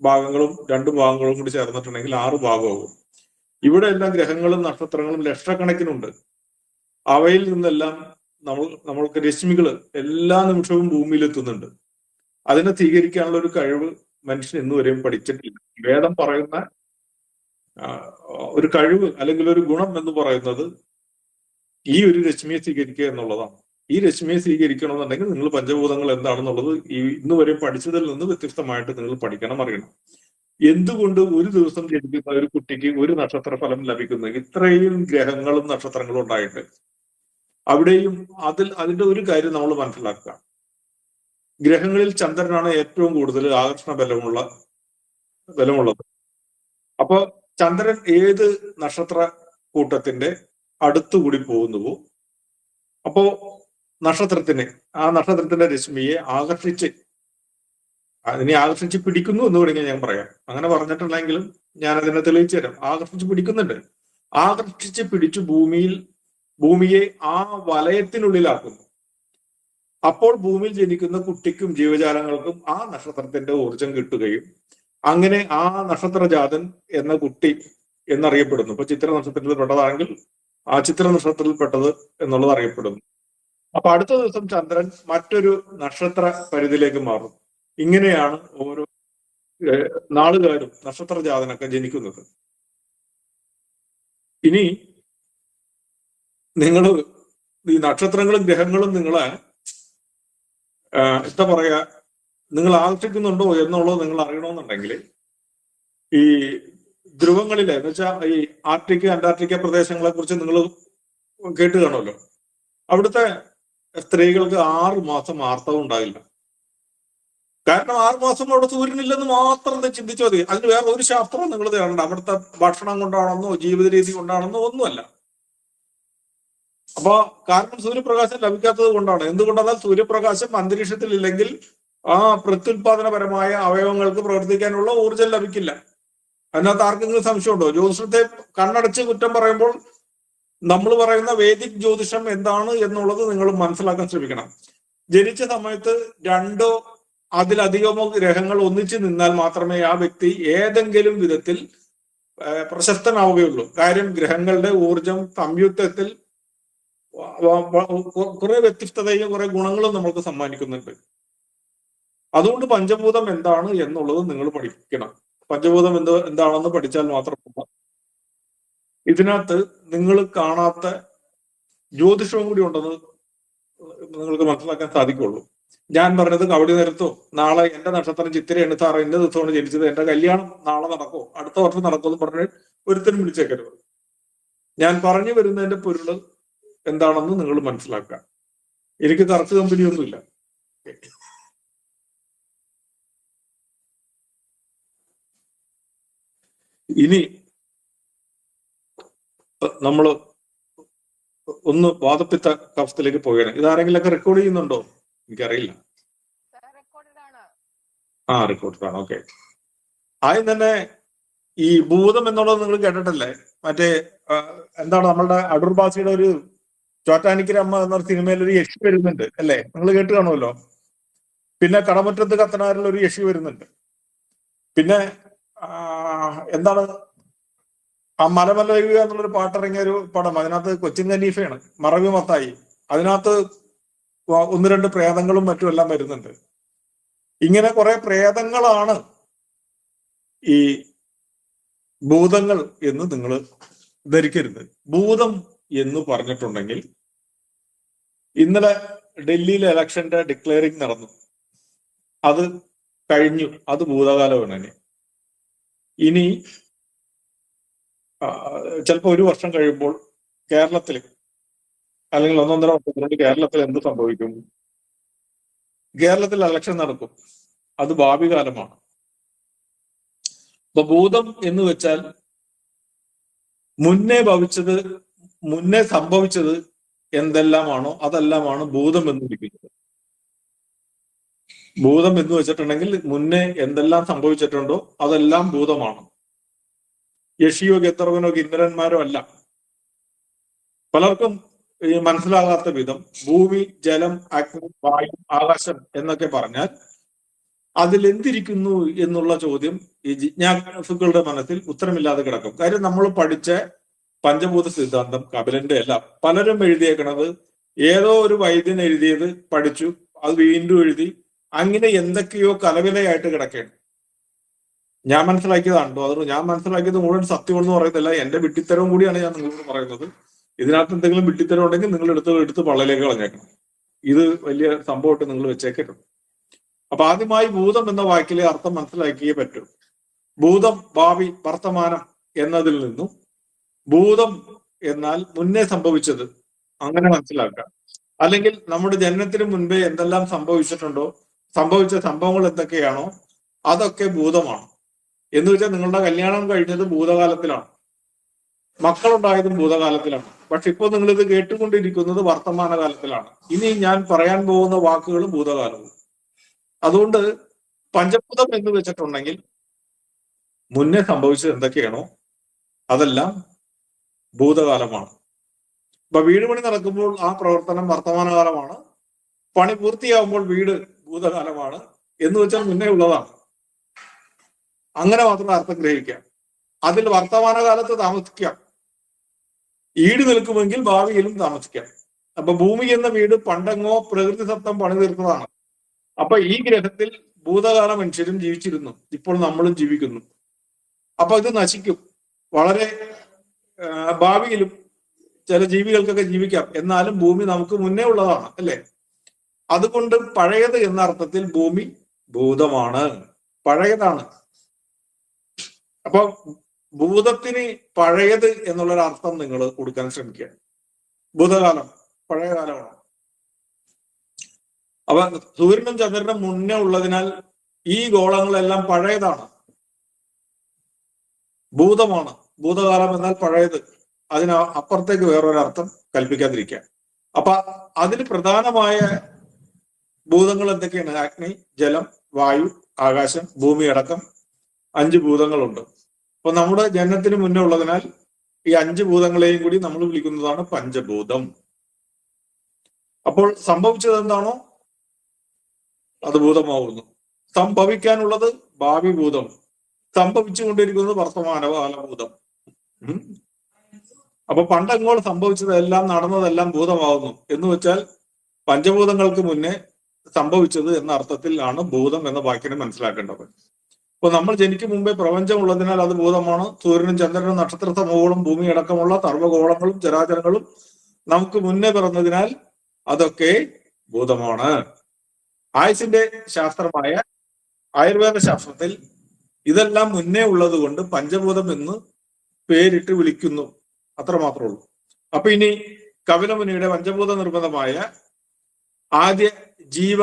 ഭാഗങ്ങളും 2 ഭാഗങ്ങളും കൂടി ചേർന്നിട്ടുണ്ടെങ്കിൽ 6 ഭാഗമാകും. ഇവിടെ എല്ലാം ഗ്രഹങ്ങളും നക്ഷത്രങ്ങളും ലക്ഷക്കണക്കിനുണ്ട്. അവയിൽ നിന്നെല്ലാം നമ്മൾക്ക് രശ്മികൾ എല്ലാ നിമിഷവും ഭൂമിയിൽ എത്തുന്നുണ്ട്. അതിനെ സ്വീകരിക്കാനുള്ള ഒരു കഴിവ് മനുഷ്യൻ ഇന്നുവരെയും പഠിച്ചിട്ടില്ല. വേദം പറയുന്ന ഒരു കഴിവ് അല്ലെങ്കിൽ ഒരു ഗുണം എന്ന് പറയുന്നത് ഈ ഒരു രശ്മിയെ സ്വീകരിക്കുക എന്നുള്ളതാണ്. ഈ രശ്മിയെ സ്വീകരിക്കണമെന്നുണ്ടെങ്കിൽ നിങ്ങൾ പഞ്ചഭൂതങ്ങൾ എന്താണെന്നുള്ളത് ഇന്നുവരെയും പഠിച്ചതിൽ നിന്ന് വ്യത്യസ്തമായിട്ട് നിങ്ങൾ പഠിക്കണം, അറിയണം. എന്തുകൊണ്ട് ഒരു ദിവസം ജനിക്കുന്ന ഒരു കുട്ടിക്ക് ഒരു നക്ഷത്ര ഫലം ലഭിക്കുന്നു? ഇത്രയും ഗ്രഹങ്ങളും നക്ഷത്രങ്ങളും ഉണ്ടായിട്ട് അവിടെയും അതിന്റെ ഒരു കാര്യം നമ്മൾ മനസ്സിലാക്കുക. ഗ്രഹങ്ങളിൽ ചന്ദ്രനാണ് ഏറ്റവും കൂടുതൽ ആകർഷണ ബലമുള്ളത്. അപ്പൊ ചന്ദ്രൻ ഏത് നക്ഷത്ര കൂട്ടത്തിന്റെ അടുത്തുകൂടി പോകുന്നുവോ അപ്പോ ആ നക്ഷത്രത്തിന്റെ രശ്മിയെ ആകർഷിച്ച് പിടിക്കുന്നു എന്ന് വേണമെങ്കിൽ ഞാൻ പറയാം. അങ്ങനെ പറഞ്ഞിട്ടുണ്ടെങ്കിലും ഞാൻ അതിനെ തെളിയിച്ചു തരാം. ആകർഷിച്ച് പിടിക്കുന്നുണ്ട്. ആകർഷിച്ച് പിടിച്ചു ഭൂമിയെ ആ വലയത്തിനുള്ളിലാക്കുന്നു. അപ്പോൾ ഭൂമിയിൽ ജനിക്കുന്ന കുട്ടിക്കും ജീവജാലങ്ങൾക്കും ആ നക്ഷത്രത്തിന്റെ ഊർജം കിട്ടുകയും അങ്ങനെ ആ നക്ഷത്രജാതൻ എന്ന കുട്ടി എന്നറിയപ്പെടുന്നു. ഇപ്പൊ ചിത്ര നക്ഷത്രത്തിൽ പെട്ടതാണെങ്കിൽ ആ ചിത്ര നക്ഷത്രത്തിൽ പെട്ടത് എന്നുള്ളത് അറിയപ്പെടുന്നു. അപ്പൊ അടുത്ത ദിവസം ചന്ദ്രൻ മറ്റൊരു നക്ഷത്ര പരിധിയിലേക്ക് മാറും. ഇങ്ങനെയാണ് ഓരോ നാളുകാരും നക്ഷത്രജാതനൊക്കെ ജനിക്കുന്നത്. ഇനി നിങ്ങൾ ഈ നക്ഷത്രങ്ങളും ഗ്രഹങ്ങളും നിങ്ങളെ എന്താ പറയാ, നിങ്ങൾ ആകർഷിക്കുന്നുണ്ടോ എന്നുള്ളത് നിങ്ങൾ അറിയണമെന്നുണ്ടെങ്കിൽ ഈ ധ്രുവങ്ങളിലെ എന്ന് വെച്ചാൽ ഈ ആർട്ടിക്ക, അന്റാർട്ടിക്ക പ്രദേശങ്ങളെ കുറിച്ച് നിങ്ങൾ കേട്ട് കാണുമല്ലോ. അവിടുത്തെ സ്ത്രീകൾക്ക് 6 മാസം ആർത്തവം ഉണ്ടാകില്ല. കാരണം 6 മാസം അവിടെ സൂര്യനില്ലെന്ന് മാത്രം ചിന്തിച്ചാൽ മതി. അതിന് വേറെ ഒരു ശാസ്ത്രവും നിങ്ങൾ കാണണ്ട. അവിടുത്തെ ഭക്ഷണം കൊണ്ടാണെന്നോ ജീവിത രീതി കൊണ്ടാണെന്നോ ഒന്നുമല്ല. അപ്പൊ കാരണം സൂര്യപ്രകാശം ലഭിക്കാത്തത് കൊണ്ടാണ്. എന്തുകൊണ്ടെന്നാൽ സൂര്യപ്രകാശം അന്തരീക്ഷത്തിൽ ഇല്ലെങ്കിൽ ആ പ്രത്യുൽപാദനപരമായ അവയവങ്ങൾക്ക് പ്രവർത്തിക്കാനുള്ള ഊർജം ലഭിക്കില്ല. അതിനകത്ത് ആർക്കെങ്കിലും സംശയമുണ്ടോ? ജ്യോതിഷത്തെ കണ്ണടച്ച് കുറ്റം പറയുമ്പോൾ നമ്മൾ പറയുന്ന വേദിക് ജ്യോതിഷം എന്താണ് എന്നുള്ളത് നിങ്ങൾ മനസ്സിലാക്കാൻ ശ്രമിക്കണം. ജനിച്ച സമയത്ത് 2 അതിലധികമോ ഗ്രഹങ്ങൾ ഒന്നിച്ചു നിന്നാൽ മാത്രമേ ആ വ്യക്തി ഏതെങ്കിലും വിധത്തിൽ പ്രശസ്തനാവുകയുള്ളൂ. കാര്യം ഗ്രഹങ്ങളുടെ ഊർജം സംയുക്തത്തിൽ കുറെ വ്യത്യസ്തതയും കുറെ ഗുണങ്ങളും നമ്മൾക്ക് സമ്മാനിക്കുന്നുണ്ട്. അതുകൊണ്ട് പഞ്ചഭൂതം എന്താണ് എന്നുള്ളത് നിങ്ങൾ പഠിക്കണം. പഞ്ചഭൂതം എന്താണെന്ന് പഠിച്ചാൽ മാത്രമല്ല ഇതിനകത്ത് നിങ്ങൾ കാണാത്ത ജ്യോതിഷവും കൂടി ഉണ്ടെന്ന് നിങ്ങൾക്ക് മനസ്സിലാക്കാൻ സാധിക്കുള്ളൂ. ഞാൻ പറഞ്ഞത് കവടി നിരത്തോ, നാളെ എന്റെ നക്ഷത്രം ചിത്തിരയാണ് സാർ, എന്റെ ദിവസമാണ് ജനിച്ചത്, എന്റെ കല്യാണം നാളെ നടക്കോ അടുത്ത വർഷം നടക്കോ എന്ന് പറഞ്ഞ് ഒരുത്തരും വിളിച്ചേക്കരുത്. ഞാൻ പറഞ്ഞു വരുന്നതിന്റെ പൊരുള് എന്താണെന്ന് നിങ്ങൾ മനസ്സിലാക്കുക. എനിക്ക് കറക്റ്റ് കമ്പനിയൊന്നുമില്ല. ഇനി നമ്മൾ ഒന്ന് വാദപ്പിത്ത കവസ്ഥയിലേക്ക് പോവുകയാണ്. ഇതാരെങ്കിലൊക്കെ റെക്കോർഡ് ചെയ്യുന്നുണ്ടോ? എനിക്കറിയില്ല. റെക്കോർഡാണ്. ഓക്കെ. ആദ്യം തന്നെ ഈ ഭൂതം എന്നുള്ളത് നിങ്ങൾ കേട്ടിട്ടല്ലേ? മറ്റേ എന്താണ് നമ്മളുടെ അടൂർ ബാസിയുടെ ഒരു ചോറ്റാനിക്കര അമ്മ എന്നൊരു സിനിമയിൽ ഒരു യക്ഷി വരുന്നുണ്ട് അല്ലേ? നിങ്ങൾ കേട്ട് കാണുമല്ലോ. പിന്നെ കടമറ്റത്ത് കത്തനാരിൽ ഒരു യക്ഷി വരുന്നുണ്ട്. പിന്നെ എന്താണ് ആ മലമലയുക എന്നുള്ളൊരു പാട്ടിറങ്ങിയ ഒരു പടം, അതിനകത്ത് കൊച്ചിൻ ഖനീഫയാണ്, മറവി മത്തായി. അതിനകത്ത് 1-2 പ്രേതങ്ങളും മറ്റും എല്ലാം വരുന്നുണ്ട്. ഇങ്ങനെ കുറെ പ്രേതങ്ങളാണ് ഈ ഭൂതങ്ങൾ എന്ന് നിങ്ങൾ ധരിക്കരുത്. ഭൂതം എന്ന് പറഞ്ഞിട്ടുണ്ടെങ്കിൽ ഇന്നലെ ഡൽഹിയിലെ ഇലക്ഷന്റെ ഡിക്ലെയറിംഗ് നടന്നു, അത് കഴിഞ്ഞു, അത് ഭൂതകാലമാണ്. ഇനി ചിലപ്പോ 1 വർഷം കഴിയുമ്പോൾ കേരളത്തിൽ അല്ലെങ്കിൽ 1.5 വർഷത്തിനുള്ളിൽ കേരളത്തിൽ എന്ത് സംഭവിക്കും? കേരളത്തിൽ ഇലക്ഷൻ നടക്കും, അത് ഭാവി കാലമാണ്. അപ്പൊ ഭൂതം എന്ന് വെച്ചാൽ മുന്നേ സംഭവിച്ചത് എന്തെല്ലാമാണോ അതെല്ലാമാണ് ഭൂതം എന്ന് വിളിക്കുന്നത്. ഭൂതം എന്ന് വെച്ചിട്ടുണ്ടെങ്കിൽ മുന്നേ എന്തെല്ലാം സംഭവിച്ചിട്ടുണ്ടോ അതെല്ലാം ഭൂതമാണ്. യക്ഷിയോ ഗന്ധർവനോ കിന്നരന്മാരോ അല്ല. പലർക്കും മനസ്സിലാകാത്ത വിധം ഭൂമി, ജലം, അഗ്നി, വായു, ആകാശം എന്നൊക്കെ പറഞ്ഞാൽ അതിലെന്തിരിക്കുന്നു എന്നുള്ള ചോദ്യം ഈ ജിജ്ഞാസുക്കളുടെ മനസ്സിൽ ഉത്തരമില്ലാതെ കിടക്കും. കാര്യം നമ്മൾ പഠിച്ച പഞ്ചഭൂത സിദ്ധാന്തം കപിലന്റെ അല്ല. പലരും എഴുതിയേക്കണത് ഏതോ ഒരു വൈദ്യൻ എഴുതിയത് പഠിച്ചു, അത് വീണ്ടും എഴുതി, അങ്ങനെ എന്തൊക്കെയോ കലവിലയായിട്ട് കിടക്കുകയാണ്. ഞാൻ മനസ്സിലാക്കിയതാണോ? അത് ഞാൻ മനസ്സിലാക്കിയത് മുഴുവൻ സത്യമെന്ന് പറയുന്നില്ല, എന്റെ വിട്ടിത്തരവും കൂടിയാണ് ഞാൻ നിങ്ങളോട് പറയുന്നത്. ഇതിനകത്ത് എന്തെങ്കിലും വിട്ടിത്തരം ഉണ്ടെങ്കിൽ നിങ്ങൾ എടുത്ത് പള്ളയിലേക്ക് കളഞ്ഞേക്കണം. ഇത് വലിയ സംഭവമായിട്ട് നിങ്ങൾ വെച്ചേക്കരുത്. അപ്പൊ ആദ്യമായി ഭൂതം എന്ന വാക്കിലെ അർത്ഥം മനസ്സിലാക്കിയേ പറ്റൂ. ഭൂതം ഭാവി, വർത്തമാനം എന്നതിൽ നിന്നും ഭൂതം എന്നാൽ മുന്നേ സംഭവിച്ചത്, അങ്ങനെ മനസ്സിലാക്കാം. അല്ലെങ്കിൽ നമ്മുടെ ജനനത്തിന് മുൻപേ എന്തെല്ലാം സംഭവിച്ചിട്ടുണ്ടോ, സംഭവിച്ച സംഭവങ്ങൾ എന്തൊക്കെയാണോ അതൊക്കെ ഭൂതമാണ്. എന്ന് വെച്ചാൽ നിങ്ങളുടെ കല്യാണം കഴിഞ്ഞത് ഭൂതകാലത്തിലാണ്, മക്കളുണ്ടായതും ഭൂതകാലത്തിലാണ്. പക്ഷെ ഇപ്പോൾ നിങ്ങൾ ഇത് കേട്ടുകൊണ്ടിരിക്കുന്നത് വർത്തമാനകാലത്തിലാണ്. ഇനി ഞാൻ പറയാൻ പോകുന്ന വാക്കുകളും ഭൂതകാലവും. അതുകൊണ്ട് പഞ്ചഭൂതം എന്ന് വെച്ചിട്ടുണ്ടെങ്കിൽ മുന്നേ സംഭവിച്ചത് എന്തൊക്കെയാണോ അതെല്ലാം ഭൂതകാലമാണ്. അപ്പൊ വീട് പണി നടക്കുമ്പോൾ ആ പ്രവർത്തനം വർത്തമാനകാലമാണ്, പണി പൂർത്തിയാകുമ്പോൾ വീട് ഭൂതകാലമാണ്. എന്ന് വെച്ചാൽ മുന്നേ ഉള്ളതാണ്. അങ്ങനെ മാത്രം അർത്ഥം ഗ്രഹിക്കാം. അതിൽ വർത്തമാനകാലത്ത് താമസിക്കാം, ഈട് നിൽക്കുമെങ്കിൽ ഭാവിയിലും താമസിക്കാം. അപ്പൊ ഭൂമി എന്ന വീട് പണ്ടെങ്ങോ പ്രകൃതി സത്തം പണി തീർത്തതാണ്. അപ്പൊ ഈ ഗ്രഹത്തിൽ ഭൂതകാല മനുഷ്യരും ജീവിച്ചിരുന്നു, ഇപ്പോൾ നമ്മളും ജീവിക്കുന്നു. അപ്പൊ ഇത് നശിക്കും. വളരെ ഭാവിയിലും ചില ജീവികൾക്കൊക്കെ ജീവിക്കാം, എന്നാലും ഭൂമി നമുക്ക് മുന്നേ ഉള്ളതാണ് അല്ലെ? അതുകൊണ്ട് പഴയത് എന്ന അർത്ഥത്തിൽ ഭൂമി ഭൂതമാണ്, പഴയതാണ്. അപ്പൊ ഭൂതത്തിന് പഴയത് എന്നുള്ളൊരു അർത്ഥം നിങ്ങൾ കൊടുക്കാൻ ശ്രമിക്കുക. ഭൂതകാലം പഴയ കാലമാണ്. അപ്പൊ സൂര്യനും ചന്ദ്രനും മുന്നേ ഉള്ളതിനാൽ ഈ ഗോളങ്ങളെല്ലാം പഴയതാണ്, ഭൂതമാണ്. ഭൂതകാലം എന്നാൽ പഴയത്, അതിന് അപ്പുറത്തേക്ക് വേറൊരർത്ഥം കൽപ്പിക്കാതിരിക്കുക. അപ്പൊ അതിന് പ്രധാനമായ ഭൂതങ്ങൾ എന്തൊക്കെയാണ്? അഗ്നി, ജലം, വായു, ആകാശം, ഭൂമി അടക്കം 5 ഭൂതങ്ങളുണ്ട്. അപ്പൊ നമ്മുടെ ജനനത്തിന് മുന്നേ ഉള്ളതിനാൽ ഈ 5 ഭൂതങ്ങളെയും കൂടി നമ്മൾ വിളിക്കുന്നതാണ് പഞ്ചഭൂതം. അപ്പോൾ സംഭവിച്ചത് എന്താണോ അത് ഭൂതമാവുന്നു. സംഭവിക്കാനുള്ളത് ഭാവി ഭൂതം, സംഭവിച്ചുകൊണ്ടിരിക്കുന്നത് വർത്തമാനകാല ഭൂതം. അപ്പൊ പണ്ടെങ്ങോട്ട് സംഭവിച്ചതെല്ലാം നടന്നതെല്ലാം ഭൂതമാവുന്നു എന്ന് വെച്ചാൽ പഞ്ചഭൂതങ്ങൾക്ക് മുന്നേ സംഭവിച്ചത് എന്ന അർത്ഥത്തിലാണ് ഭൂതം എന്ന വാക്കിനെ മനസ്സിലാക്കേണ്ടത്. അപ്പൊ നമ്മൾ ജനിക്കും മുമ്പേ പ്രപഞ്ചം ഉള്ളതിനാൽ അത് ഭൂതമാണ്. സൂര്യനും ചന്ദ്രനും നക്ഷത്ര സമൂഹങ്ങളും ഭൂമി അടക്കമുള്ള സർവ്വഗോളങ്ങളും ചരാചരങ്ങളും നമുക്ക് മുന്നേ പിറന്നതിനാൽ അതൊക്കെ ഭൂതമാണ്. ആയുസിന്റെ ശാസ്ത്രമായ ആയുർവേദ ശാസ്ത്രത്തിൽ ഇതെല്ലാം മുന്നേ ഉള്ളത് കൊണ്ട് പഞ്ചഭൂതം എന്ന് പേരിട്ട് വിളിക്കുന്നു. അത്ര മാത്രമേ ഉള്ളൂ. അപ്പൊ ഇനി കപിലമുനിയുടെ പഞ്ചഭൂത നിർബന്ധമായ ആദ്യ ജീവ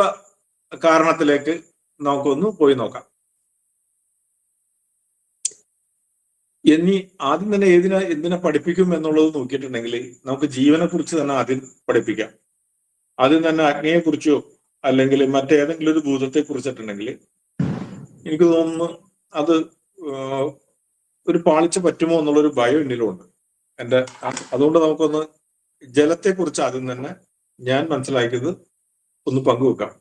കാരണത്തിലേക്ക് നമുക്കൊന്ന് പോയി നോക്കാം. ഇനി ആദ്യം തന്നെ എന്തിനെ പഠിപ്പിക്കും എന്നുള്ളത് നോക്കിയിട്ടുണ്ടെങ്കിൽ നമുക്ക് ജീവനെ കുറിച്ച് തന്നെ ആദ്യം പഠിപ്പിക്കാം. ആദ്യം തന്നെ അഗ്നിയെ കുറിച്ചോ അല്ലെങ്കിൽ മറ്റേതെങ്കിലും ഒരു ഭൂതത്തെ കുറിച്ചിട്ടുണ്ടെങ്കിൽ എനിക്ക് തോന്നുന്നു അത് ഒരു പാളിച്ച പറ്റുമോ എന്നുള്ളൊരു ഭയം എന്നിലുണ്ട്. അതുകൊണ്ട് നമുക്കൊന്ന് ജലത്തെ കുറിച്ച് ആദ്യം തന്നെ ഞാൻ മനസ്സിലാക്കിയത് ഒന്ന് പങ്കുവെക്കാം.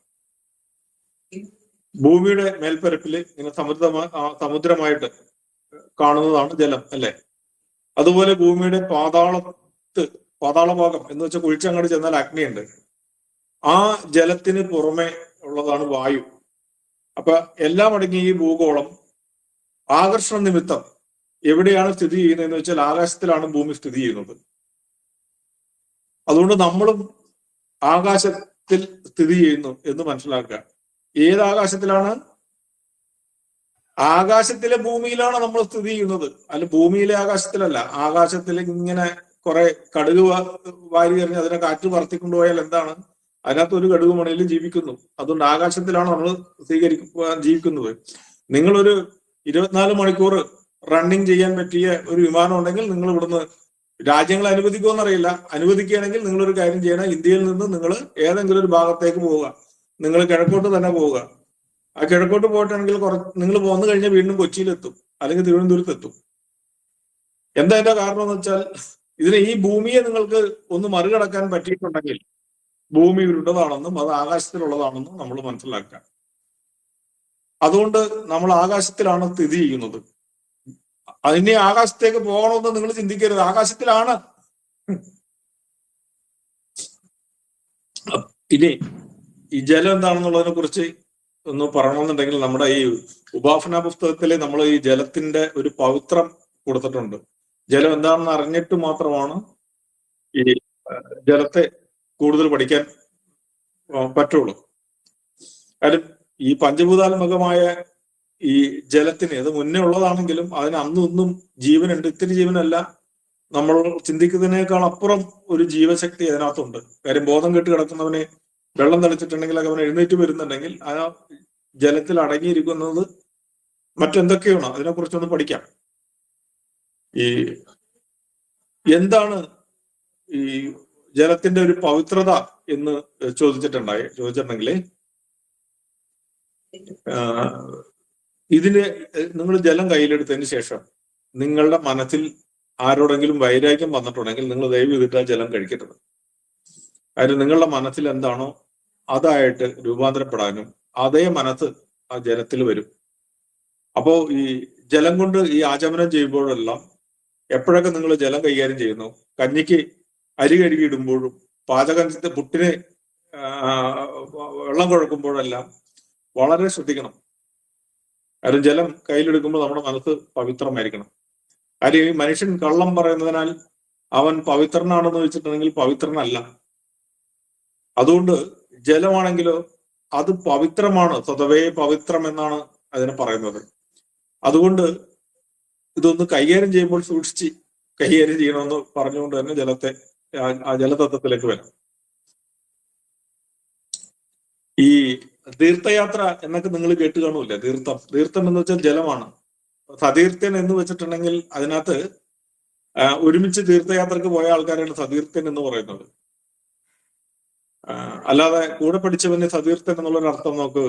ഭൂമിയുടെ മേൽപ്പരപ്പില് ഇങ്ങനെ സമുദ്രമായിട്ട് കാണുന്നതാണ് ജലം, അല്ലെ? അതുപോലെ ഭൂമിയുടെ പാതാളഭാഗം എന്ന് വെച്ചാൽ കുഴിച്ചങ്ങോട്ട് ചെന്നാൽ അഗ്നിയുണ്ട്. ആ ജലത്തിന് പുറമെ ഉള്ളതാണ് വായു. അപ്പൊ എല്ലാം അടങ്ങിയ ഈ ഭൂഗോളം ആകർഷണ നിമിത്തം എവിടെയാണ് സ്ഥിതി ചെയ്യുന്നതെന്ന് വെച്ചാൽ ആകാശത്തിലാണ് ഭൂമി സ്ഥിതി ചെയ്യുന്നത്. അതുകൊണ്ട് നമ്മളും ആകാശത്തിൽ സ്ഥിതി ചെയ്യുന്നു എന്ന് മനസ്സിലാക്കുക. ഏത് ആകാശത്തിലാണ്? ആകാശത്തിലെ ഭൂമിയിലാണ് നമ്മൾ സ്ഥിതി ചെയ്യുന്നത്, അല്ല ഭൂമിയിലെ ആകാശത്തിലല്ല. ആകാശത്തിൽ ഇങ്ങനെ കുറെ കടുക് വാരി എറിഞ്ഞ് അതിനെ കാറ്റ് പറത്തിക്കൊണ്ടുപോയാൽ എന്താണ്? അതിനകത്ത് ഒരു കടുക് മണിയിൽ ജീവിക്കുന്നു. അതുകൊണ്ട് ആകാശത്തിലാണ് നമ്മൾ ജീവിക്കുന്നത്. നിങ്ങളൊരു 24 മണിക്കൂർ റണ്ണിങ് ചെയ്യാൻ പറ്റിയ ഒരു വിമാനം ഉണ്ടെങ്കിൽ നിങ്ങൾ ഇവിടുന്ന് രാജ്യങ്ങൾ അനുവദിക്കുമെന്നറിയില്ല. അനുവദിക്കുകയാണെങ്കിൽ നിങ്ങളൊരു കാര്യം ചെയ്യണം, ഇന്ത്യയിൽ നിന്ന് നിങ്ങൾ ഏതെങ്കിലും ഒരു ഭാഗത്തേക്ക് പോവുക. നിങ്ങൾ കിഴക്കോട്ട് തന്നെ പോവുക. ആ കിഴക്കോട്ട് പോയിട്ടാണെങ്കിൽ നിങ്ങൾ പോന്നു കഴിഞ്ഞാൽ വീണ്ടും കൊച്ചിയിലെത്തും, അല്ലെങ്കിൽ തിരുവനന്തപുരത്തെത്തും. എന്താ അതിന്റെ കാരണം എന്ന് വെച്ചാൽ ഈ ഭൂമിയെ നിങ്ങൾക്ക് ഒന്ന് മറികടക്കാൻ പറ്റിയിട്ടുണ്ടെങ്കിൽ ഭൂമി ഉരുണ്ടതാണെന്നും അത് ആകാശത്തിലുള്ളതാണെന്നും നമ്മൾ മനസ്സിലാക്കുക. അതുകൊണ്ട് നമ്മൾ ആകാശത്തിലാണ് സ്ഥിതി ചെയ്യുന്നത്. അതിനെ ആകാശത്തേക്ക് പോകണമെന്ന് നിങ്ങൾ ചിന്തിക്കരുത്, ആകാശത്തിലാണ്. ഇനി ഈ ജലം എന്താണെന്നുള്ളതിനെ കുറിച്ച് ഒന്ന് പറയണമെന്നുണ്ടെങ്കിൽ നമ്മുടെ ഈ ഉപാസന പുസ്തകത്തിൽ നമ്മൾ ഈ ജലത്തിന്റെ ഒരു പവിത്രം കൊടുത്തിട്ടുണ്ട്. ജലം എന്താണെന്ന് അറിഞ്ഞിട്ട് മാത്രമാണ് ഈ ജലത്തെ കൂടുതൽ പഠിക്കാൻ പറ്റുള്ളൂ. കാര്യം ഈ പഞ്ചഭൂതാത്മകമായ ഈ ജലത്തിന് അത് മുന്നേ ഉള്ളതാണെങ്കിലും അതിന് അന്നും ജീവനുണ്ട്. ഇത്തിരി ജീവനല്ല, നമ്മൾ ചിന്തിക്കുന്നതിനേക്കാൾ അപ്പുറം ഒരു ജീവശക്തി അതിനകത്തുണ്ട്. കാര്യം ബോധം കെട്ട് കിടക്കുന്നവനെ വെള്ളം തളിച്ചിട്ടുണ്ടെങ്കിൽ അവൻ എഴുന്നേറ്റ് വരുന്നുണ്ടെങ്കിൽ ആ ജലത്തിൽ അടങ്ങിയിരിക്കുന്നത് മറ്റെന്തൊക്കെയാണ്, അതിനെക്കുറിച്ചൊന്ന് പഠിക്കാം. ഈ എന്താണ് ഈ ജലത്തിന്റെ ഒരു പവിത്രത എന്ന് ചോദിച്ചിട്ടുണ്ടെങ്കിൽ ഇതിന് നിങ്ങൾ ജലം കയ്യിലെടുത്തതിന് ശേഷം നിങ്ങളുടെ മനസ്സിൽ ആരോടെങ്കിലും വൈരാഗ്യം വന്നിട്ടുണ്ടെങ്കിൽ നിങ്ങൾ ദയവ് ചെയ്തിട്ട് ആ ജലം കഴിക്കരുത്. കാര്യം നിങ്ങളുടെ മനസ്സിൽ എന്താണോ അതായിട്ട് രൂപാന്തരപ്പെടാനും അതേ മനസ്സ് ആ ജലത്തിൽ വരും. അപ്പോ ഈ ജലം കൊണ്ട് ഈ ആചമനം ചെയ്യുമ്പോഴെല്ലാം എപ്പോഴൊക്കെ നിങ്ങൾ ജലം കൈകാര്യം ചെയ്യുന്നു, കഞ്ഞിക്ക് അരി കഴുകിയിടുമ്പോഴും പാചകത്തിന്റെ പുട്ടിന് വെള്ളം കുഴക്കുമ്പോഴെല്ലാം വളരെ ശ്രദ്ധിക്കണം. കാര്യം ജലം കയ്യിലെടുക്കുമ്പോൾ നമ്മുടെ മനസ്സ് പവിത്രമായിരിക്കണം. കാര്യം ഈ മനുഷ്യൻ കള്ളം പറയുന്നതിനാൽ അവൻ പവിത്രനാണെന്ന് വെച്ചിട്ടുണ്ടെങ്കിൽ പവിത്രനല്ല. അതുകൊണ്ട് ജലമാണെങ്കിലോ അത് പവിത്രമാണ്, സ്വതവേ പവിത്രം എന്നാണ് അതിനെ പറയുന്നത്. അതുകൊണ്ട് ഇതൊന്ന് കൈകാര്യം ചെയ്യുമ്പോൾ സൂക്ഷിച്ച് കൈകാര്യം ചെയ്യണമെന്ന് പറഞ്ഞുകൊണ്ട് തന്നെ ജലത്തെ ആ ജലതത്വത്തിലേക്ക് വരാം. ഈ തീർത്ഥയാത്ര എന്നൊക്കെ നിങ്ങൾ കേട്ട് കാണൂല്ലേ? തീർത്ഥം എന്ന് വെച്ചാൽ ജലമാണ്. സതീർത്ഥ്യൻ എന്ന് വെച്ചിട്ടുണ്ടെങ്കിൽ അതിനകത്ത് ഒരുമിച്ച് തീർത്ഥയാത്രക്ക് പോയ ആൾക്കാരാണ് സതീർത്ഥ്യൻ എന്ന് പറയുന്നത്. അല്ലാതെ കൂടെ പഠിച്ചവന് സതീർത്ഥ്യൻ എന്നുള്ളൊരു അർത്ഥം നമുക്ക്